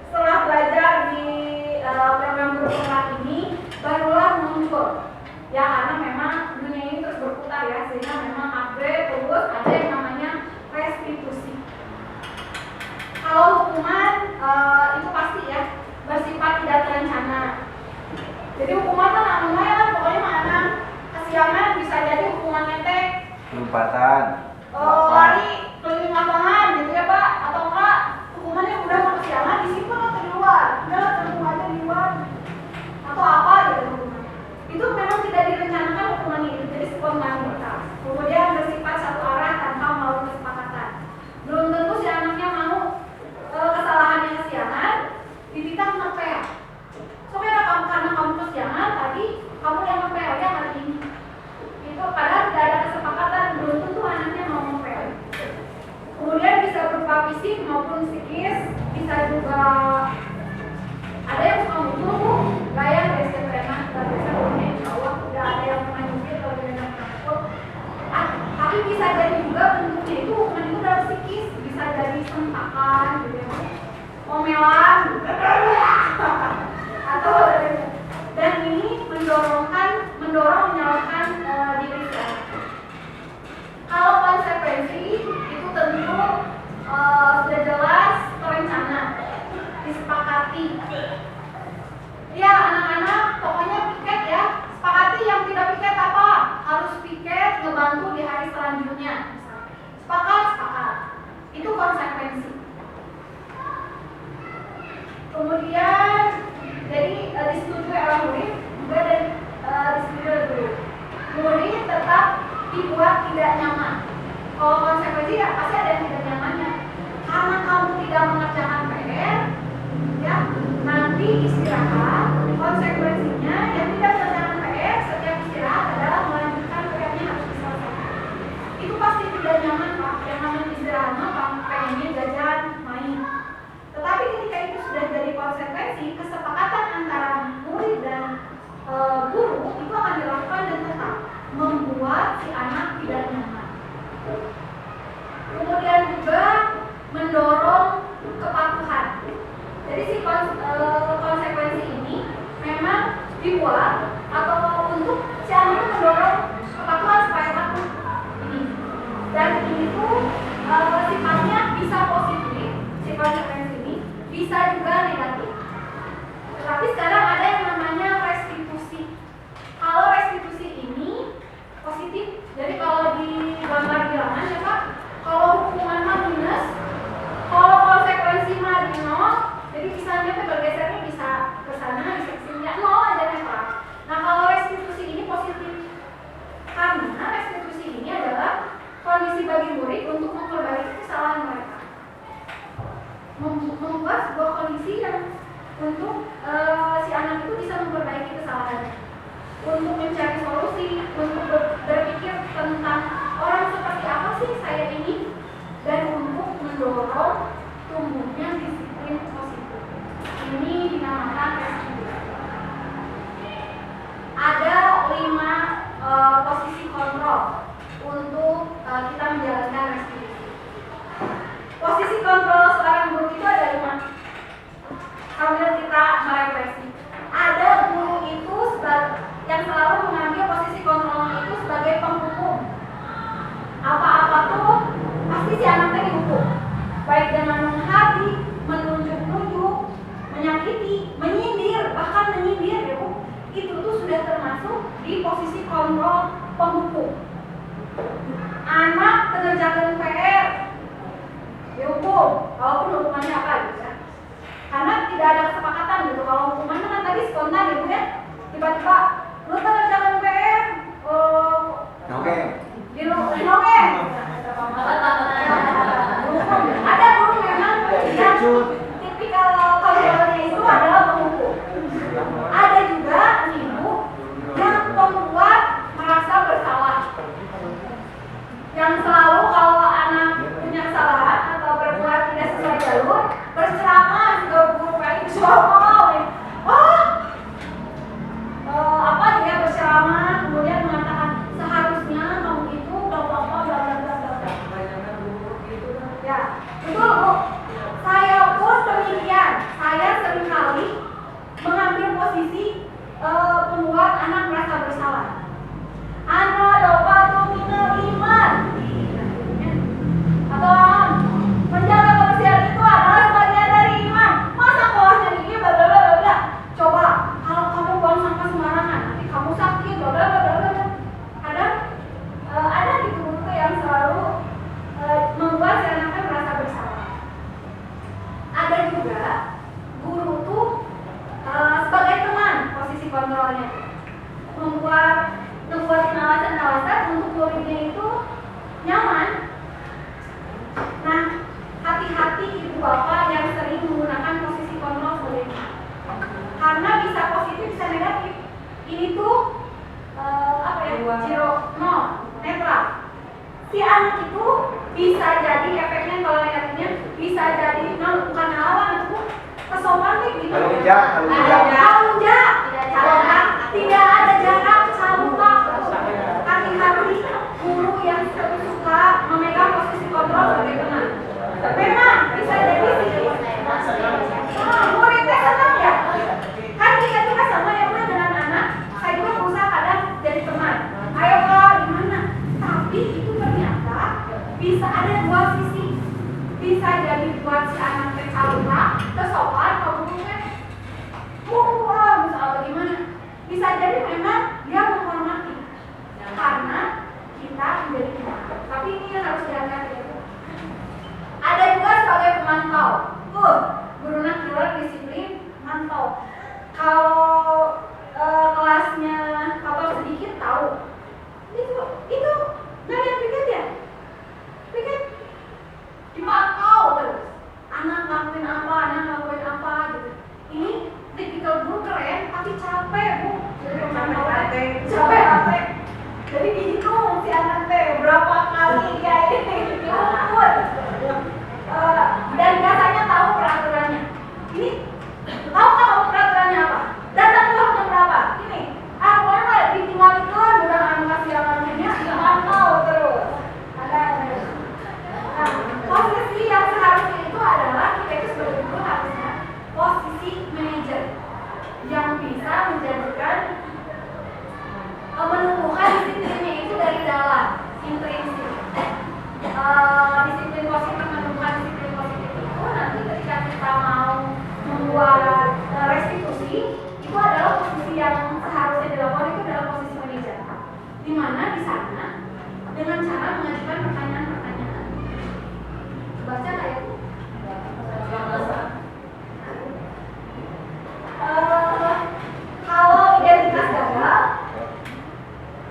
Setelah belajar di program guru ini, barulah ya karena memang dunia ini terus berputar ya, sehingga memang upgrade terus ada yang namanya restitusi. Kalau hukuman itu pasti ya bersifat tidak terencana. Jadi hukuman kan namanya kan pokoknya mana kesiangan, bisa jadi hukumannya teh Lompatan. lari keliling lapangan gitu ya Pak, atau enggak hukumannya udah mau kesiangan disimpan atau di luar, udah tunggu aja di luar atau apa gitu hukumannya. Itu memang tidak direncanakan hukuman itu, jadi spontanitas. Kemudian bersifat satu arah tanpa melalui kesepakatan. Belum tentu si anaknya mau kesalahannya kesiangan, dititah ngepel. Soalnya karena kamu kesiangan tadi, kamu yang ngepel ya hari ini. Itu padahal tidak ada kesepakatan, belum tentu anaknya mau ngepel. Kemudian bisa berupa fisik maupun psikis, bisa juga ada yang suka mukul, gaya dari preman, dari sebelumnya insya Allah tidak ada yang pernah nyumpil kalau dia tidak takut. Tapi bisa jadi juga bentuknya itu hukuman itu dari psikis, bisa jadi sentakan, gitu ya, omelan, atau dan ini mendorong menyalahkan diri saya. Kalau konsekuensi itu tentu sudah jelas terencana, disepakati. Ya anak-anak pokoknya piket ya, sepakati yang tidak piket apa? Harus piket ngebantu di hari selanjutnya. Sepakat. Itu konsekuensi. Kemudian jadi disetujui oleh murid juga dan disetujui oleh guru. Murid tetap dibuat tidak nyaman. Kalau konsekuensi ya pasti ada yang tidak nyamannya. Karena kamu tidak mengerjakan PR, ya nanti istirahat. Konsekuensinya yang tidak mengerjakan PR setiap istirahat adalah melanjutkan PR-nya harus diselesaikan. Itu pasti tidak nyaman Pak. Yang namanya istirahat mah pengennya jajan, main. Tetapi ketika itu sudah jadi konsekuensi, kesepakatan antara murid dan guru itu akan dilakukan dan tetap membuat si anak tidak nyaman. Kemudian juga mendorong kepatuhan. Jadi si konsekuensi ini memang dibuat atau untuk si anak itu mendorong kepatuhan supaya patuh ini. Dan ini tuh sifatnya bisa positif, si konsekuensi ini bisa juga negatif. Tetapi sekarang ada yang namanya restitusi. Kalau restitusi ini positif, jadi kalau di gambar bilangan ya Pak, kalau hukuman mah minus, kalau konsekuensi mah di nol, jadi misalnya tuh bergesernya bisa ke sana, bisa ke sini, ya nol aja netral. Nah kalau restitusi ini positif, karena restitusi ini adalah kondisi bagi murid untuk memperbaiki kesalahan mereka, membuat sebuah kondisi yang untuk si anak itu bisa memperbaiki kesalahannya, untuk mencari solusi, untuk berpikir tentang orang seperti apa sih saya ini, dan untuk mendorong tumbuhnya disiplin positif. Ini dinamakan restitusi. Ada 5 posisi kontrol untuk kita menjalankan restitusi. Posisi kontrol seorang guru itu ada 5. Sambil kita merefleksi, ada guru itu yang selalu mengambil posisi kontrol itu sebagai penghukum. Apa-apa tuh pasti si anaknya dihukum, baik dengan menghati, menunjuk-nunjuk, menyakiti, menyindir, bahkan menyindir ya Bu. Itu tuh sudah termasuk di posisi kontrol penghukum. Anak mengerjakan PR dihukum, walaupun hukumannya apa gitu ya. Karena tidak ada kesepakatan gitu. Kalau hukumannya kan tadi spontan ya Bu ya. Tiba-tiba lu mengerjakan PR Oke. di nongeng. Ada guru memang yang tipikal kontrolnya itu adalah penghukum. Ada juga ibu yang pembuat merasa bersalah, yang selalu kalau anak punya kesalahan atau berbuat tidak sesuai jalur berceramah juga guru kayak itu. apa ya, zero, nol, netral. Si anak itu bisa jadi efeknya kalau negatifnya bisa jadi nol, bukan lawan itu kesopan gitu. Kalau tidak, tidak ada jarak, saluka. Hati-hati guru yang suka memegang posisi kontrol sebagai teman. Memang bisa jadi sih. Muridnya senang ya. Kan kita sama ya dengan anak. Saya juga berusaha kadang jadi teman. Ayo kak, gimana? Tapi itu ternyata bisa ada dua sisi. Bisa jadi buat si anak tercalura, kesopan, kemudian misalnya gimana? Bisa jadi memang dia menghormati karena kita menjadi teman. Tapi ini yang harus dihati-hati. Ada juga sebagai pemantau. Guru killer disiplin mantau. Kalau kelasnya kotor sedikit tahu. Itu nggak ada piket ya? Piket dipantau terus. Anak ngelakuin apa gitu. Ini tipikal guru keren tapi capek bu. Jadi pemantau capek. Jadi dihitung si anak teh berapa kali dia ini diukur. Dan biasanya tahu peraturannya. Ini tahu nggak kamu peraturannya apa? Datang keluarnya berapa? Ini, pokoknya ditinggal itu udah kasih amannya dipantau terus. Ada. Nah, posisi yang seharusnya itu adalah kita itu sebagai guru harusnya posisi manajer yang bisa menjadikan menumbuhkan disiplinnya itu dari dalam intrinsik. Disiplin positif menumbuhkan disiplin positif itu nanti ketika kita mau membuat restitusi itu adalah posisi yang seharusnya dilakukan itu adalah posisi manajer, di mana di sana dengan cara mengajukan pertanyaan-pertanyaan. Baca nggak ya? Kalau identitas gagal,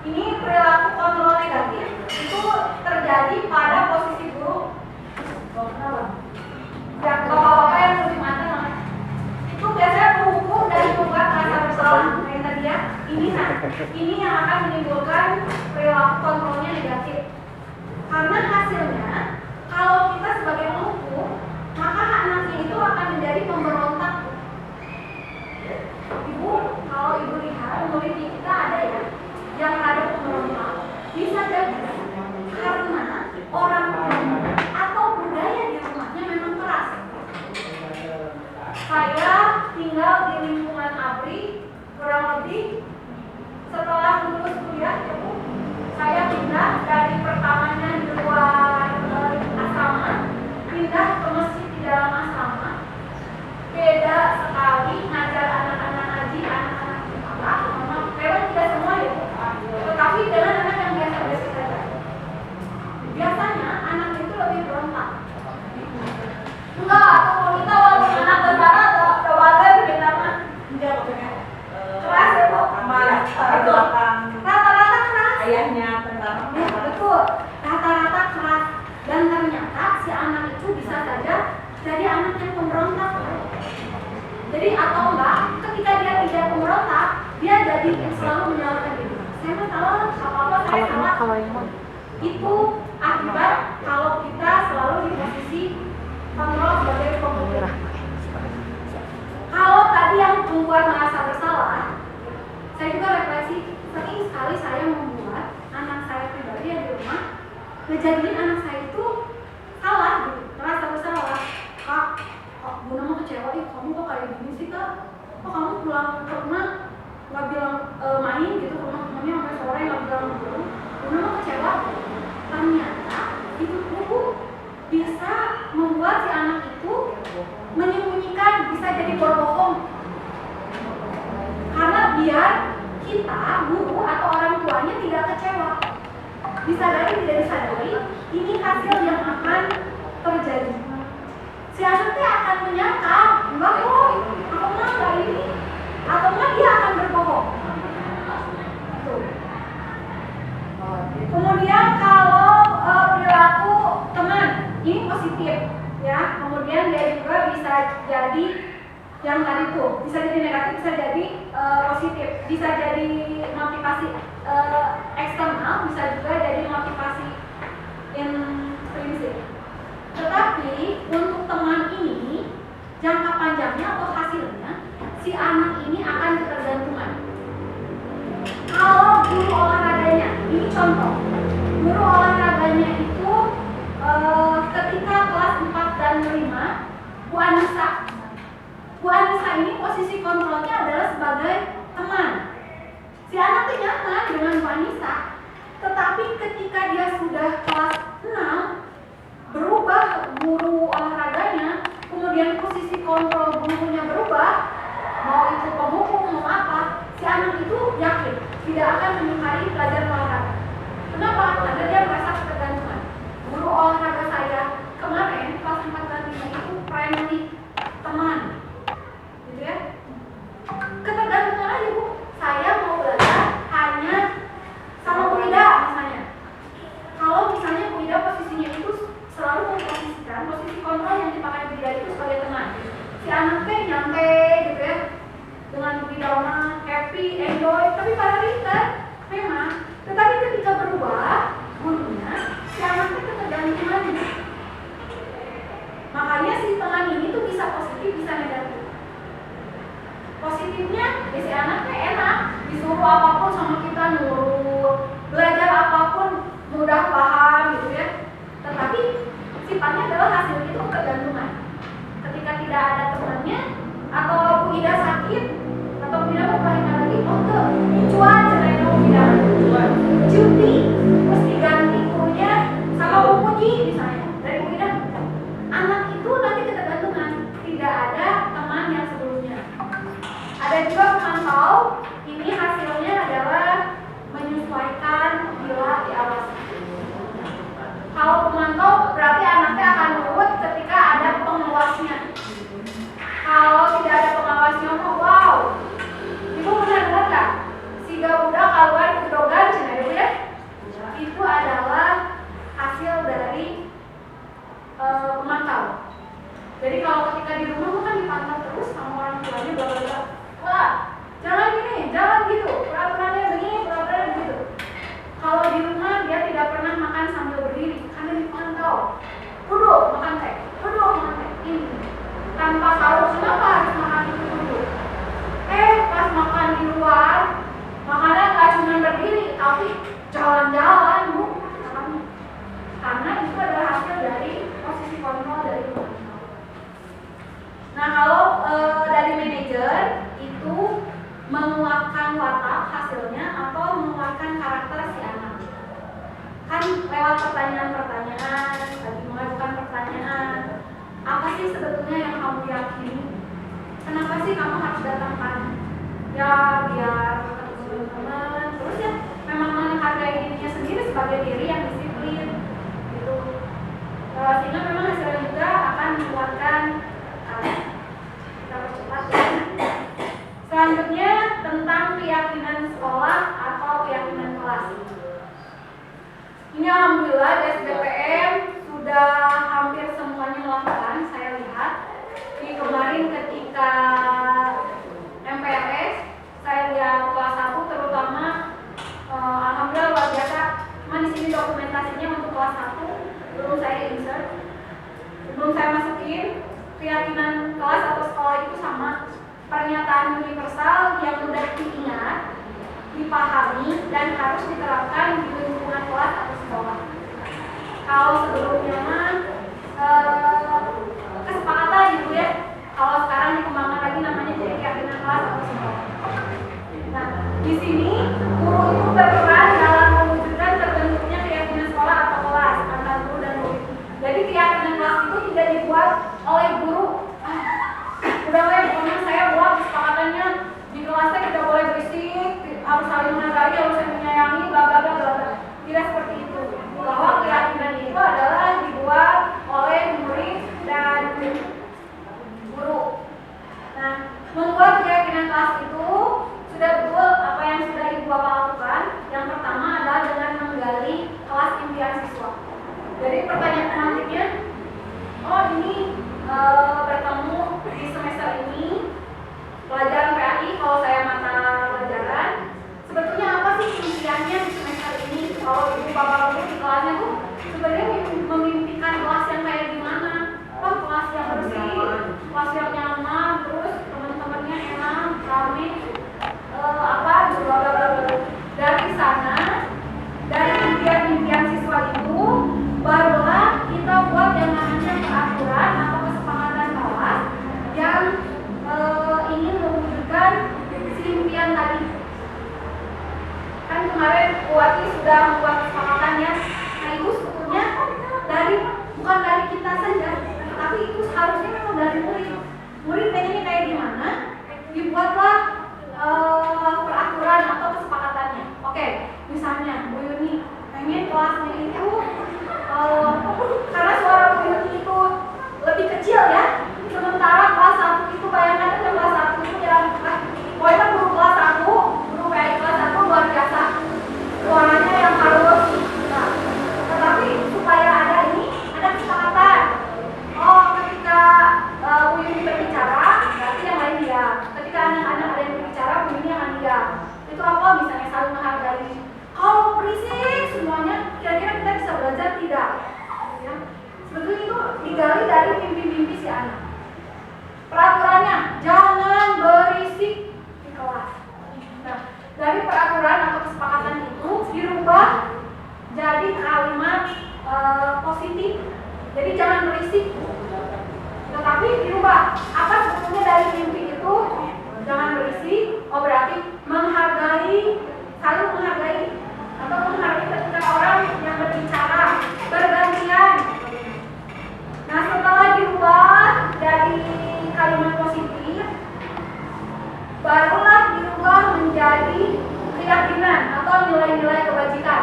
ini perilaku kontrol negatif itu terjadi pada posisi guru. Ya, bapak-bapak yang lebih matang itu biasanya berhukum dan membuat rasa bersalah. Yang tadi ya, ini yang akan menimbulkan perilaku kontrolnya negatif. Karena hasilnya, kalau kita sebagai penghukum, maka anaknya itu akan menjadi pemberontak. Ibu, kalau ibu lihat murid kita ada ya yang ada pemberontak, bisa jadi karena orang atau budaya di rumahnya memang keras. Saya tinggal di lingkungan ABRI kurang lebih setelah lulus kuliah, saya pindah dari pertamanya di luar asrama, pindah ke masjid di dalam asrama. Beda sekali ngajar anak-anak ngaji, anak-anak sekolah, memang tidak semua ya, tetapi dengan anak yang biasa-biasa saja. Biasanya anak itu lebih berontak. Enggak, kalau kita walaupun anak tentara atau warga kita mah keras ya bu, rata-rata keras. Ayahnya tentara. Ya, betul, rata-rata keras. Dan ternyata si anak itu bisa saja jadi anak yang pemberontak. Jadi atau enggak, ketika dia tidak pemberontak, dia jadi yang selalu menyalahkan diri. Saya mah salah, apa-apa saya salah. Itu akibat kalau kita selalu di posisi kontrol sebagai penghukum. Kalau tadi yang membuat merasa bersalah, saya juga refleksi, sering sekali saya membuat anak saya pribadi yang di rumah ngejadiin anak saya itu salah, gitu, merasa bersalah. Kak, Bunda mau kecewa, kamu kok kayak gini sih kak? Kok kamu pulang ke rumah nggak bilang main gitu, rumah temannya sampai sore nggak bilang dulu. Bunda mau kecewa. Ternyata itu tuh bisa membuat si anak itu menyembunyikan, bisa jadi berbohong. Karena biar kita, guru atau orang tuanya tidak kecewa. Disadari tidak disadari, ini hasil yang akan terjadi. Si anaknya akan menyangka, enggak kok, aku mah enggak ini, atau enggak dia akan berbohong. Kemudian kalau perilaku teman, ini positif ya. Kemudian dia juga bisa jadi yang tadi tuh bisa jadi negatif, bisa jadi positif, bisa jadi motivasi eksternal, bisa juga jadi motivasi intrinsik. Tetapi untuk teman ini jangka panjangnya atau hasilnya si anak ini akan ketergantungan. Kalau guru olahraganya, ini contoh, guru olahraganya itu ketika kelas 4 dan 5, Bu Anissa ini posisi kontrolnya adalah sebagai teman. Si anak itu nyaman dengan Bu Anissa, tetapi ketika dia sudah kelas 6, berubah guru olahraganya, kemudian posisi kontrol gurunya berubah, mau itu pemukul mau apa, si anak itu yakin tidak akan menyukai belajar olahraga. Kenapa? Karena dia merasa ketergantungan. Guru olahraga saya kemarin kelas 4 dan 5 itu friendly, teman, gitu ya. Ketergantungan aja Bu. Saya mau belajar hanya sama Bu Ida misalnya. Kalau misalnya Bu Ida posisinya itu selalu memposisikan posisi kontrol yang dipakai Bu Ida itu sebagai teman. Si anaknya nyantai gitu ya, dengan Bu Ida happy, enjoy, tapi pada ringan memang. Tetapi ketika berubah gurunya, si anaknya ketergantungan. Makanya si teman ini tuh bisa positif, bisa negatif. Positifnya, ya si anaknya enak, disuruh apapun sama kita nurut, belajar apapun mudah paham gitu ya. Tetapi sifatnya adalah hasilnya itu ketergantungan. Ketika tidak ada temannya, atau Bu Ida sakit, atau Bu Ida mau melahirkan lagi, oh tuh, cuan cerai Bu Ida, cuti, terus diganti gurunya sama Bu Puji misalnya, dari Bu Ida. Anak itu nanti ketergantungan, tidak ada teman yang sebelumnya. Ada juga pemantau, ini hasilnya adalah menyesuaikan bila diawasi. Kalau pemantau berarti anaknya akan nurut ketika ada pengawasnya. Kalau tidak ada pengawasnya, wow, ibu benar-benar nggak? Siga budak keluar kedogan, cina ibu ya? Itu adalah hasil dari pemantau. Jadi kalau ketika di rumah kan dipantau terus sama orang tuanya, bla bla bla. Wah, jangan gini, jangan gitu, peraturannya begini, peraturannya begitu. Kalau di rumah dia tidak pernah makan sambil berdiri karena dipantau. Duduk makan teh, duduk makan teh, ini tanpa tahu kenapa harus makan itu duduk. Pas makan di luar, makannya nggak cuma berdiri, tapi jalan-jalan Bu. Karena itu adalah hasil dari posisi kontrol dari pemantau. Nah kalau dari manajer itu menguatkan watak hasilnya atau menguatkan karakter si anak. Kan lewat pertanyaan-pertanyaan, lagi mengajukan pertanyaan. Apa sih sebetulnya yang kamu yakini? Kenapa sih kamu harus datangkan? Ya biar ketemu teman-teman. Terus ya memang menghargai dirinya sendiri sebagai diri yang disiplin. Gitu. Sehingga memang hasilnya juga akan menguatkan kalian. Kita percepat ya. Selanjutnya tentang keyakinan sekolah atau keyakinan kelas. Ini alhamdulillah di SBPM sudah hampir semuanya melakukan, saya lihat. Di kemarin ketika MPLS, saya lihat kelas 1 terutama alhamdulillah luar biasa. Cuma di sini dokumentasinya untuk kelas 1 belum saya insert. Belum saya masukin. Keyakinan kelas atau sekolah itu sama. Pernyataan universal yang mudah diingat, dipahami, dan harus diterapkan di lingkungan kelas atau sekolah. Kalau sebelumnya mah kesepakatan gitu ya. Kalau sekarang dikembangkan lagi namanya jadi keyakinan kelas atau sekolah. Nah, di sini guru itu berperan dalam mewujudkan terbentuknya keyakinan sekolah atau kelas antara guru dan murid. Jadi keyakinan kelas itu tidak dibuat oleh guru. Udah pokoknya saya buat kesepakatannya di kelasnya tidak boleh berisik, harus saling menghargai, harus saling menyayangi, bla bla bla bla. Tidak seperti itu. Bahwa keyakinan itu adalah dibuat oleh murid dan guru. Nah, membuat keyakinan kelas itu sudah betul apa yang sudah Ibu Bapak lakukan. Yang pertama adalah dengan menggali kelas impian siswa. Jadi pertanyaan pemantiknya, oh ini bertemu di semester ini pelajaran PAI kalau saya mata pelajaran, sebetulnya apa sih impiannya di semester ini? Kalau ibu bapak guru di kelasnya tuh sebenarnya memimpikan kelas yang kayak gimana? Oh, kelas yang bersih, kelas yang nyaman, terus teman-temannya enak, rame, dari sana, dari impian-impian siswa itu, barulah kita buat yang namanya peraturan atau kesepakatan kelas yang ingin mewujudkan si impian tadi. Kan kemarin Wati sudah membuat kesepakatan ya. Nah itu sebetulnya bukan dari kita saja, tapi itu seharusnya memang dari murid. Murid pengennya kayak gimana? Dibuatlah peraturan atau kesepakatannya. Oke, misalnya Bu Yuni pengen kelasnya itu karena suara Bu Yuni itu lebih kecil ya. Sementara kelas 1 itu bayangkan aja kelas 1 itu yang pokoknya guru kelas 1, guru PAI kelas 1 luar biasa. Suaranya yang harus tetapi supaya ada kesepakatan. Oh, ketika Bu Yuni berbicara, berarti yang lain diam. Ketika anak-anak ada yang berbicara, Bu Yuni akan diam. Itu apa? Misalnya saling menghargai. Kalau berisik semuanya, kira-kira kita bisa belajar tidak? Ya. Sebetulnya itu digali dari mimpi-mimpi si anak. Peraturannya, jangan berisik di kelas. Nah, dari peraturan atau kesepakatan itu dirubah jadi kalimat positif. Jadi jangan berisik. Tetapi dirubah. Apa sebetulnya dari mimpi itu? Jangan berisik. Oh berarti menghargai, saling menghargai atau menghargai ketika orang yang berbicara bergantian. Nah setelah dirubah dari kalimat positif, barulah dirubah menjadi keyakinan atau nilai-nilai kebajikan.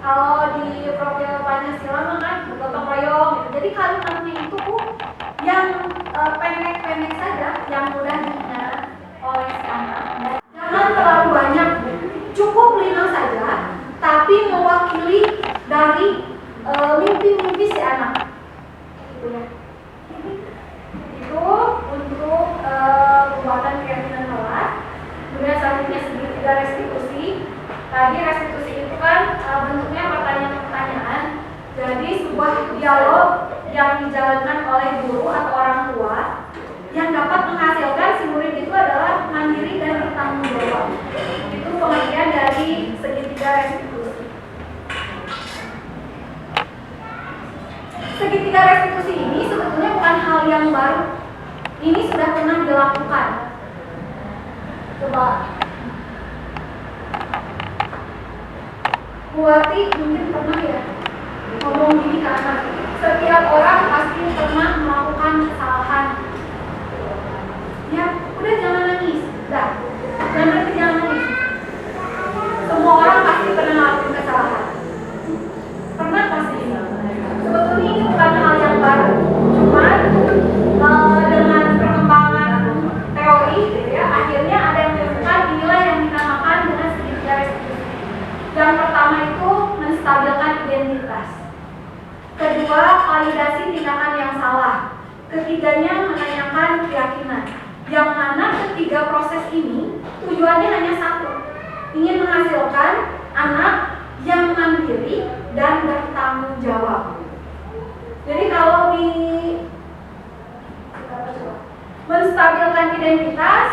Kalau di profil Pancasila kan bergotong royong gitu. Jadi kalimatnya itu yang pendek-pendek saja, yang mudah diingat oleh si anak. Jangan terlalu banyak, cukup 5 saja, tapi mewakili dari mimpi-mimpi si anak. Gitu ya. Itu untuk pembuatan keyakinan kelas. Kemudian selanjutnya segitiga restitusi. Tadi restitusi itu kan bentuknya pertanyaan-pertanyaan. Jadi sebuah dialog yang dijalankan oleh guru atau orang tua yang dapat menghasilkan si murid itu adalah mandiri dan bertanggung jawab. Itu pengertian dari segitiga restitusi. Segitiga restitusi ini sebetulnya bukan hal yang baru. Ini sudah pernah dilakukan. Coba Buati mungkin pernah ya ngomong gini ke anak. Setiap orang pasti pernah melakukan kesalahan. Ya, udah jangan nangis. Dah, jangan nangis. Semua orang pasti pernah melakukan kesalahan. Pernah pasti. Sebetulnya ini bukan hal yang baru. Cuman dengan perkembangan teori, gitu ya, akhirnya ada yang menemukan inilah yang dinamakan dengan segitiga restitusi. Yang pertama itu menstabilkan identitas. Kedua, validasi tindakan yang salah. Ketiganya, menanyakan keyakinan. Yang mana ketiga proses ini tujuannya hanya satu, ingin menghasilkan anak yang mandiri dan bertanggung jawab. Jadi kalau di menstabilkan identitas,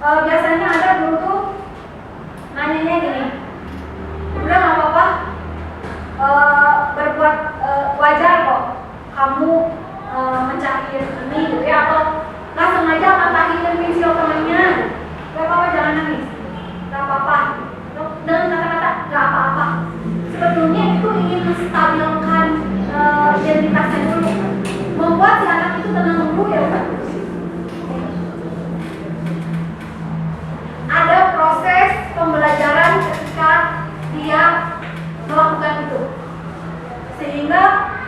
biasanya ada guru tuh nanyanya gini, udah nggak apa-apa, berbuat wajar kok kamu mencari ini gitu ya, atau nggak sengaja patahin pensil temannya, nggak apa-apa, jangan nangis, nggak apa-apa, dengan kata-kata nggak apa-apa. Sebetulnya itu ingin menstabilkan identitasnya dulu, membuat si anak itu tenang dulu ya Pak. Ada proses pembelajaran ketika dia melakukan itu, sehingga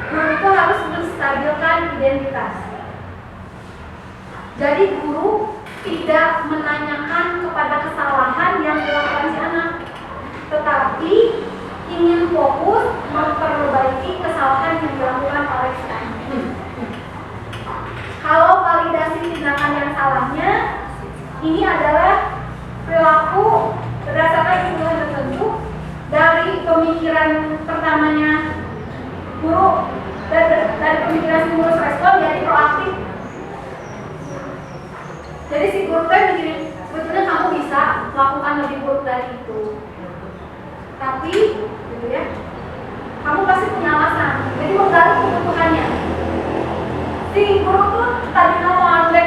guru itu harus menstabilkan identitas. Jadi guru tidak menanyakan kepada kesalahan yang dilakukan si anak, tetapi ingin fokus memperbaiki kesalahan yang dilakukan oleh si anak. Kalau validasi tindakan yang salahnya, Ini adalah perilaku berdasarkan kebutuhan tertentu dari pemikiran pertamanya guru, dari pemikiran stimulus respon jadi proaktif. Jadi si guru mikirin sebetulnya kamu bisa melakukan lebih buruk dari itu, tapi gitu ya, kamu pasti punya alasan. Jadi menggali kebutuhannya. Si guru tuh tadi mau ngambek,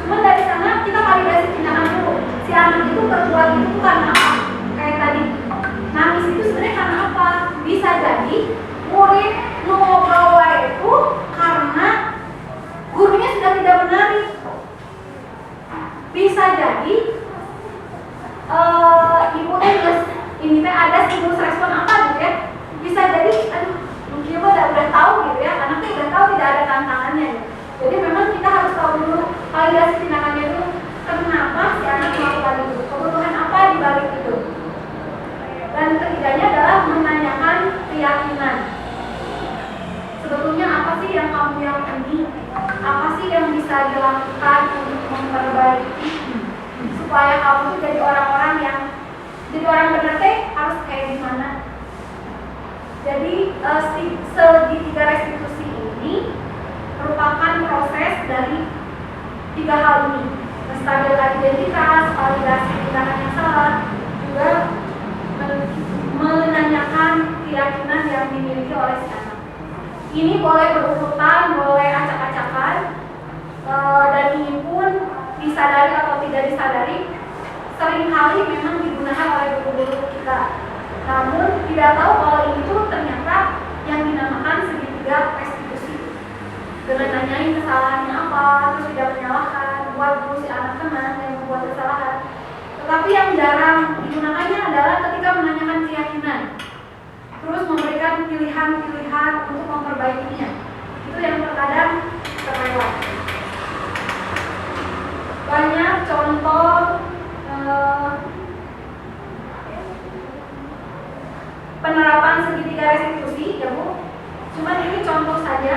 cuman dari sana kita validasi tindakan dulu. Si anak itu berbuat itu karena apa? Kayak tadi nangis itu sebenarnya karena apa? Bisa jadi murid ngobrol itu karena gurunya sudah tidak menarik. Bisa jadi ibunya ini ada stimulus respon apa gitu ya. Bisa jadi mungkin udah tahu gitu ya, anaknya udah tahu tidak ada tantangannya ya. Jadi memang kita harus tahu dulu validasi tindakannya dulu. Kenapa si anak melakukan itu? Kebutuhan apa di balik itu? Dan ketiganya adalah menanyakan keyakinan. Sebetulnya apa sih yang kamu yakini? Apa sih yang bisa dilakukan untuk memperbaiki supaya kamu tuh jadi orang-orang yang jadi orang benar teh harus kayak gimana? Jadi segitiga restitusi ini merupakan proses dari tiga hal ini: menstabilkan identitas, validasi tindakan yang salah, juga menanyakan keyakinan yang dimiliki oleh si anak. Ini boleh berurutan, boleh acak-acakan, dan ini pun disadari atau tidak disadari seringkali memang digunakan oleh guru-guru kita. Namun tidak tahu kalau ini tuh ternyata yang dinamakan segitiga restitusi. Dengan nanyain kesalahannya apa, terus tidak menyalahkan, buat dulu si anak tenang yang membuat kesalahan. Tetapi yang jarang digunakannya adalah ketika menanyakan keyakinan, terus memberikan pilihan-pilihan untuk memperbaikinya. Itu yang terkadang terlewat. Banyak contoh penerapan segitiga restitusi ya Bu. Cuman ini contoh saja.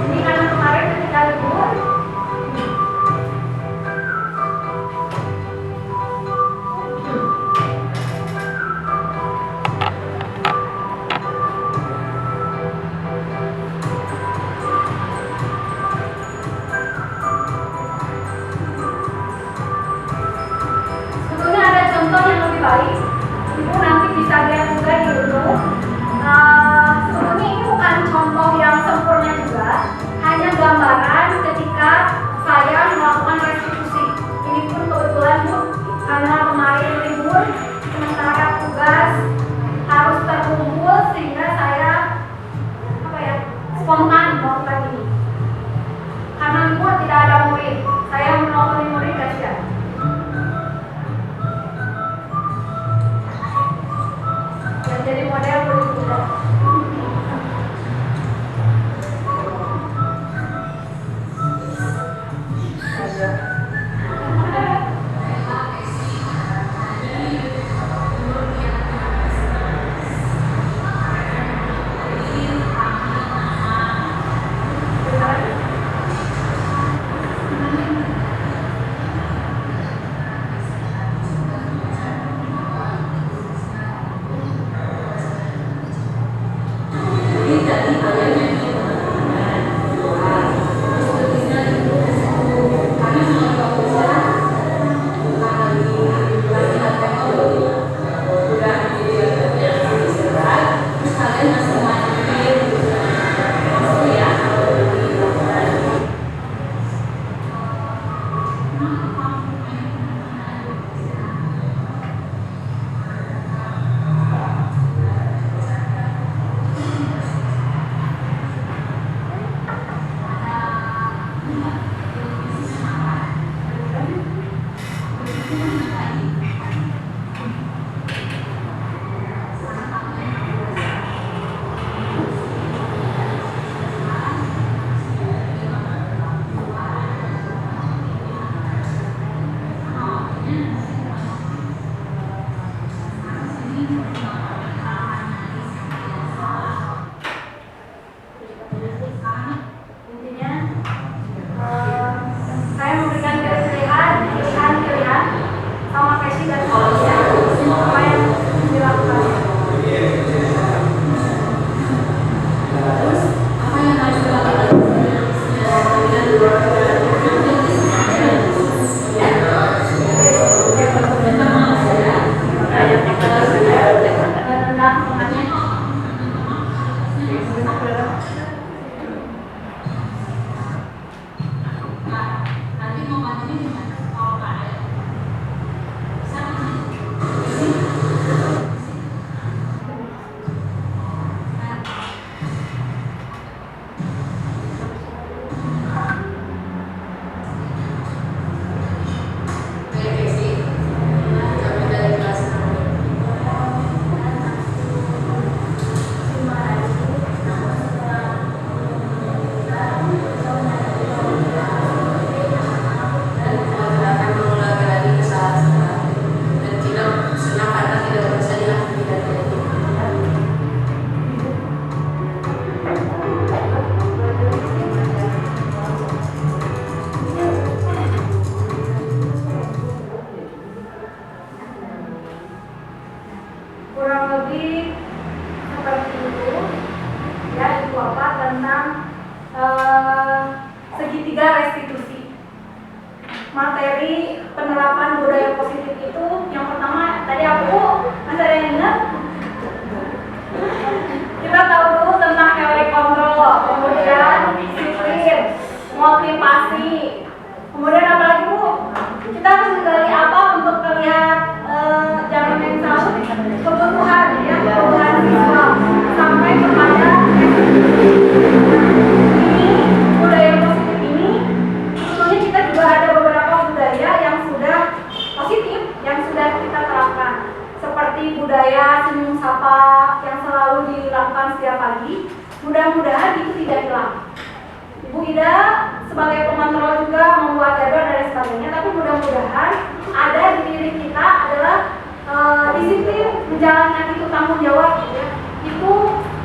Ini karena kemarin ketika libur baik, Ibu nanti bisa lihat juga di YouTube. Sebetulnya ini bukan contoh yang sempurna juga, hanya gambaran ketika saya melakukan restitusi. Ini pun kebetulan Bu, karena kemarin libur, sementara tugas harus terkumpul sehingga saya spontan melakukan ini. Karena libur tidak ada murid, saya menelpon murid kasihan. Jadi model berubah. Intinya budaya senyum sapa yang selalu dilakukan setiap pagi, mudah-mudahan itu tidak hilang. Ibu Ida sebagai pengontrol juga membuat jadwal dan sebagainya, tapi mudah-mudahan ada di diri kita adalah disiplin menjalankan itu tanggung jawab gitu ya. Itu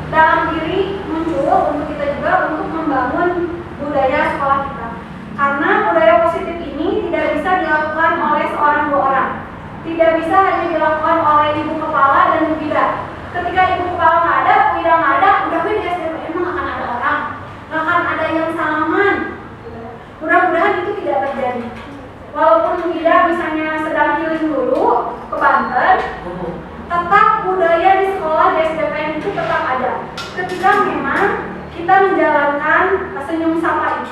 dalam diri muncul untuk kita juga untuk membangun budaya sekolah kita. Karena budaya positif ini tidak bisa dilakukan oleh seorang dua orang. Tidak bisa hanya dilakukan oleh ibu kepala dan ibu Ida. Ketika ibu kepala nggak ada, ibu Ida nggak ada, udah di SDPN emang akan ada orang, nggak akan ada yang salaman. Mudah-mudahan itu tidak terjadi. Walaupun ibu Ida misalnya sedang healing dulu ke Banten, tetap budaya di sekolah di SDPN itu tetap ada. Ketika memang kita menjalankan senyum sapa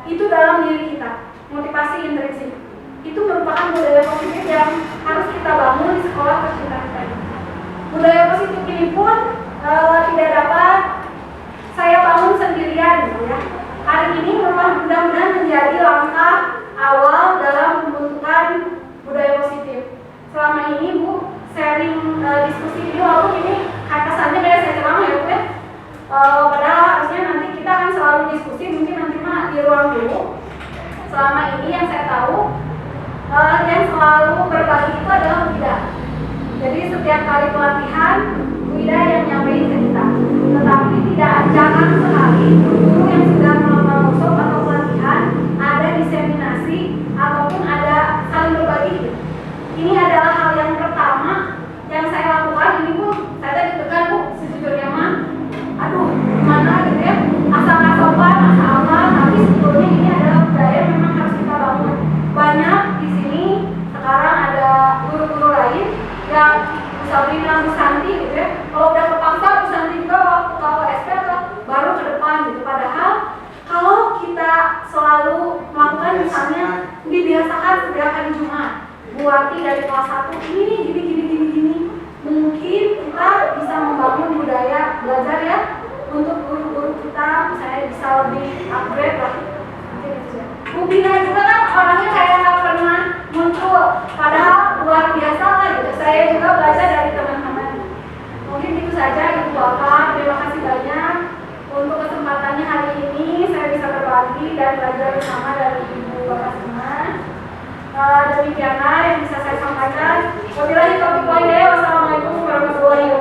itu dalam diri kita, motivasi intrinsik. Itu merupakan budaya positif yang harus kita bangun di sekolah tercinta kita. Budaya positif ini pun tidak dapat saya bangun sendirian gitu ya. Hari ini mudah-mudahan menjadi langkah awal dalam pembentukan budaya positif. Selama ini Bu sharing diskusi ini, walaupun ini kesannya kayak saya ceramah ya Bu ya. Padahal harusnya nanti kita akan selalu diskusi, mungkin nanti mah di ruang dulu. Selama ini yang saya tahu yang selalu berbagi itu adalah Bu Ida. Jadi setiap kali pelatihan Bu Ida yang nyampein ke kita. Tetapi jarang sekali guru yang sudah melakukan workshop atau pelatihan ada diseminasi ataupun ada saling berbagi. Ini adalah hal yang pertama yang saya lakukan. Ini Bu, saya tadi tekan Bu, sejujurnya mah aduh gimana gitu ya, asal sopan, asal apa, tapi sebetulnya ini adalah budaya yang memang harus kita bangun. Banyak di sini sekarang ada guru-guru lain yang Bu Sabrina, Bu Santi gitu ya, kalau udah kepaksa Bu Santi juga waktu KWSP atau baru ke depan gitu. Padahal kalau kita selalu melakukan misalnya dibiasakan setiap hari Jumat, Bu Wati dari kelas 1 ini gini, mungkin kita bisa membangun budaya belajar ya untuk guru-guru kita misalnya bisa lebih upgrade lah. Bu Bina juga kan orangnya kayak nggak pernah muncul, padahal luar biasa lah gitu. Saya juga belajar dari teman-teman. Mungkin itu saja Ibu Bapak, terima kasih banyak untuk kesempatannya hari ini saya bisa berbagi dan belajar bersama dari Ibu Bapak semua. Demikianlah yang bisa saya sampaikan. Wabillahi taufiq wal hidayah. Wassalamualaikum warahmatullahi wabarakatuh.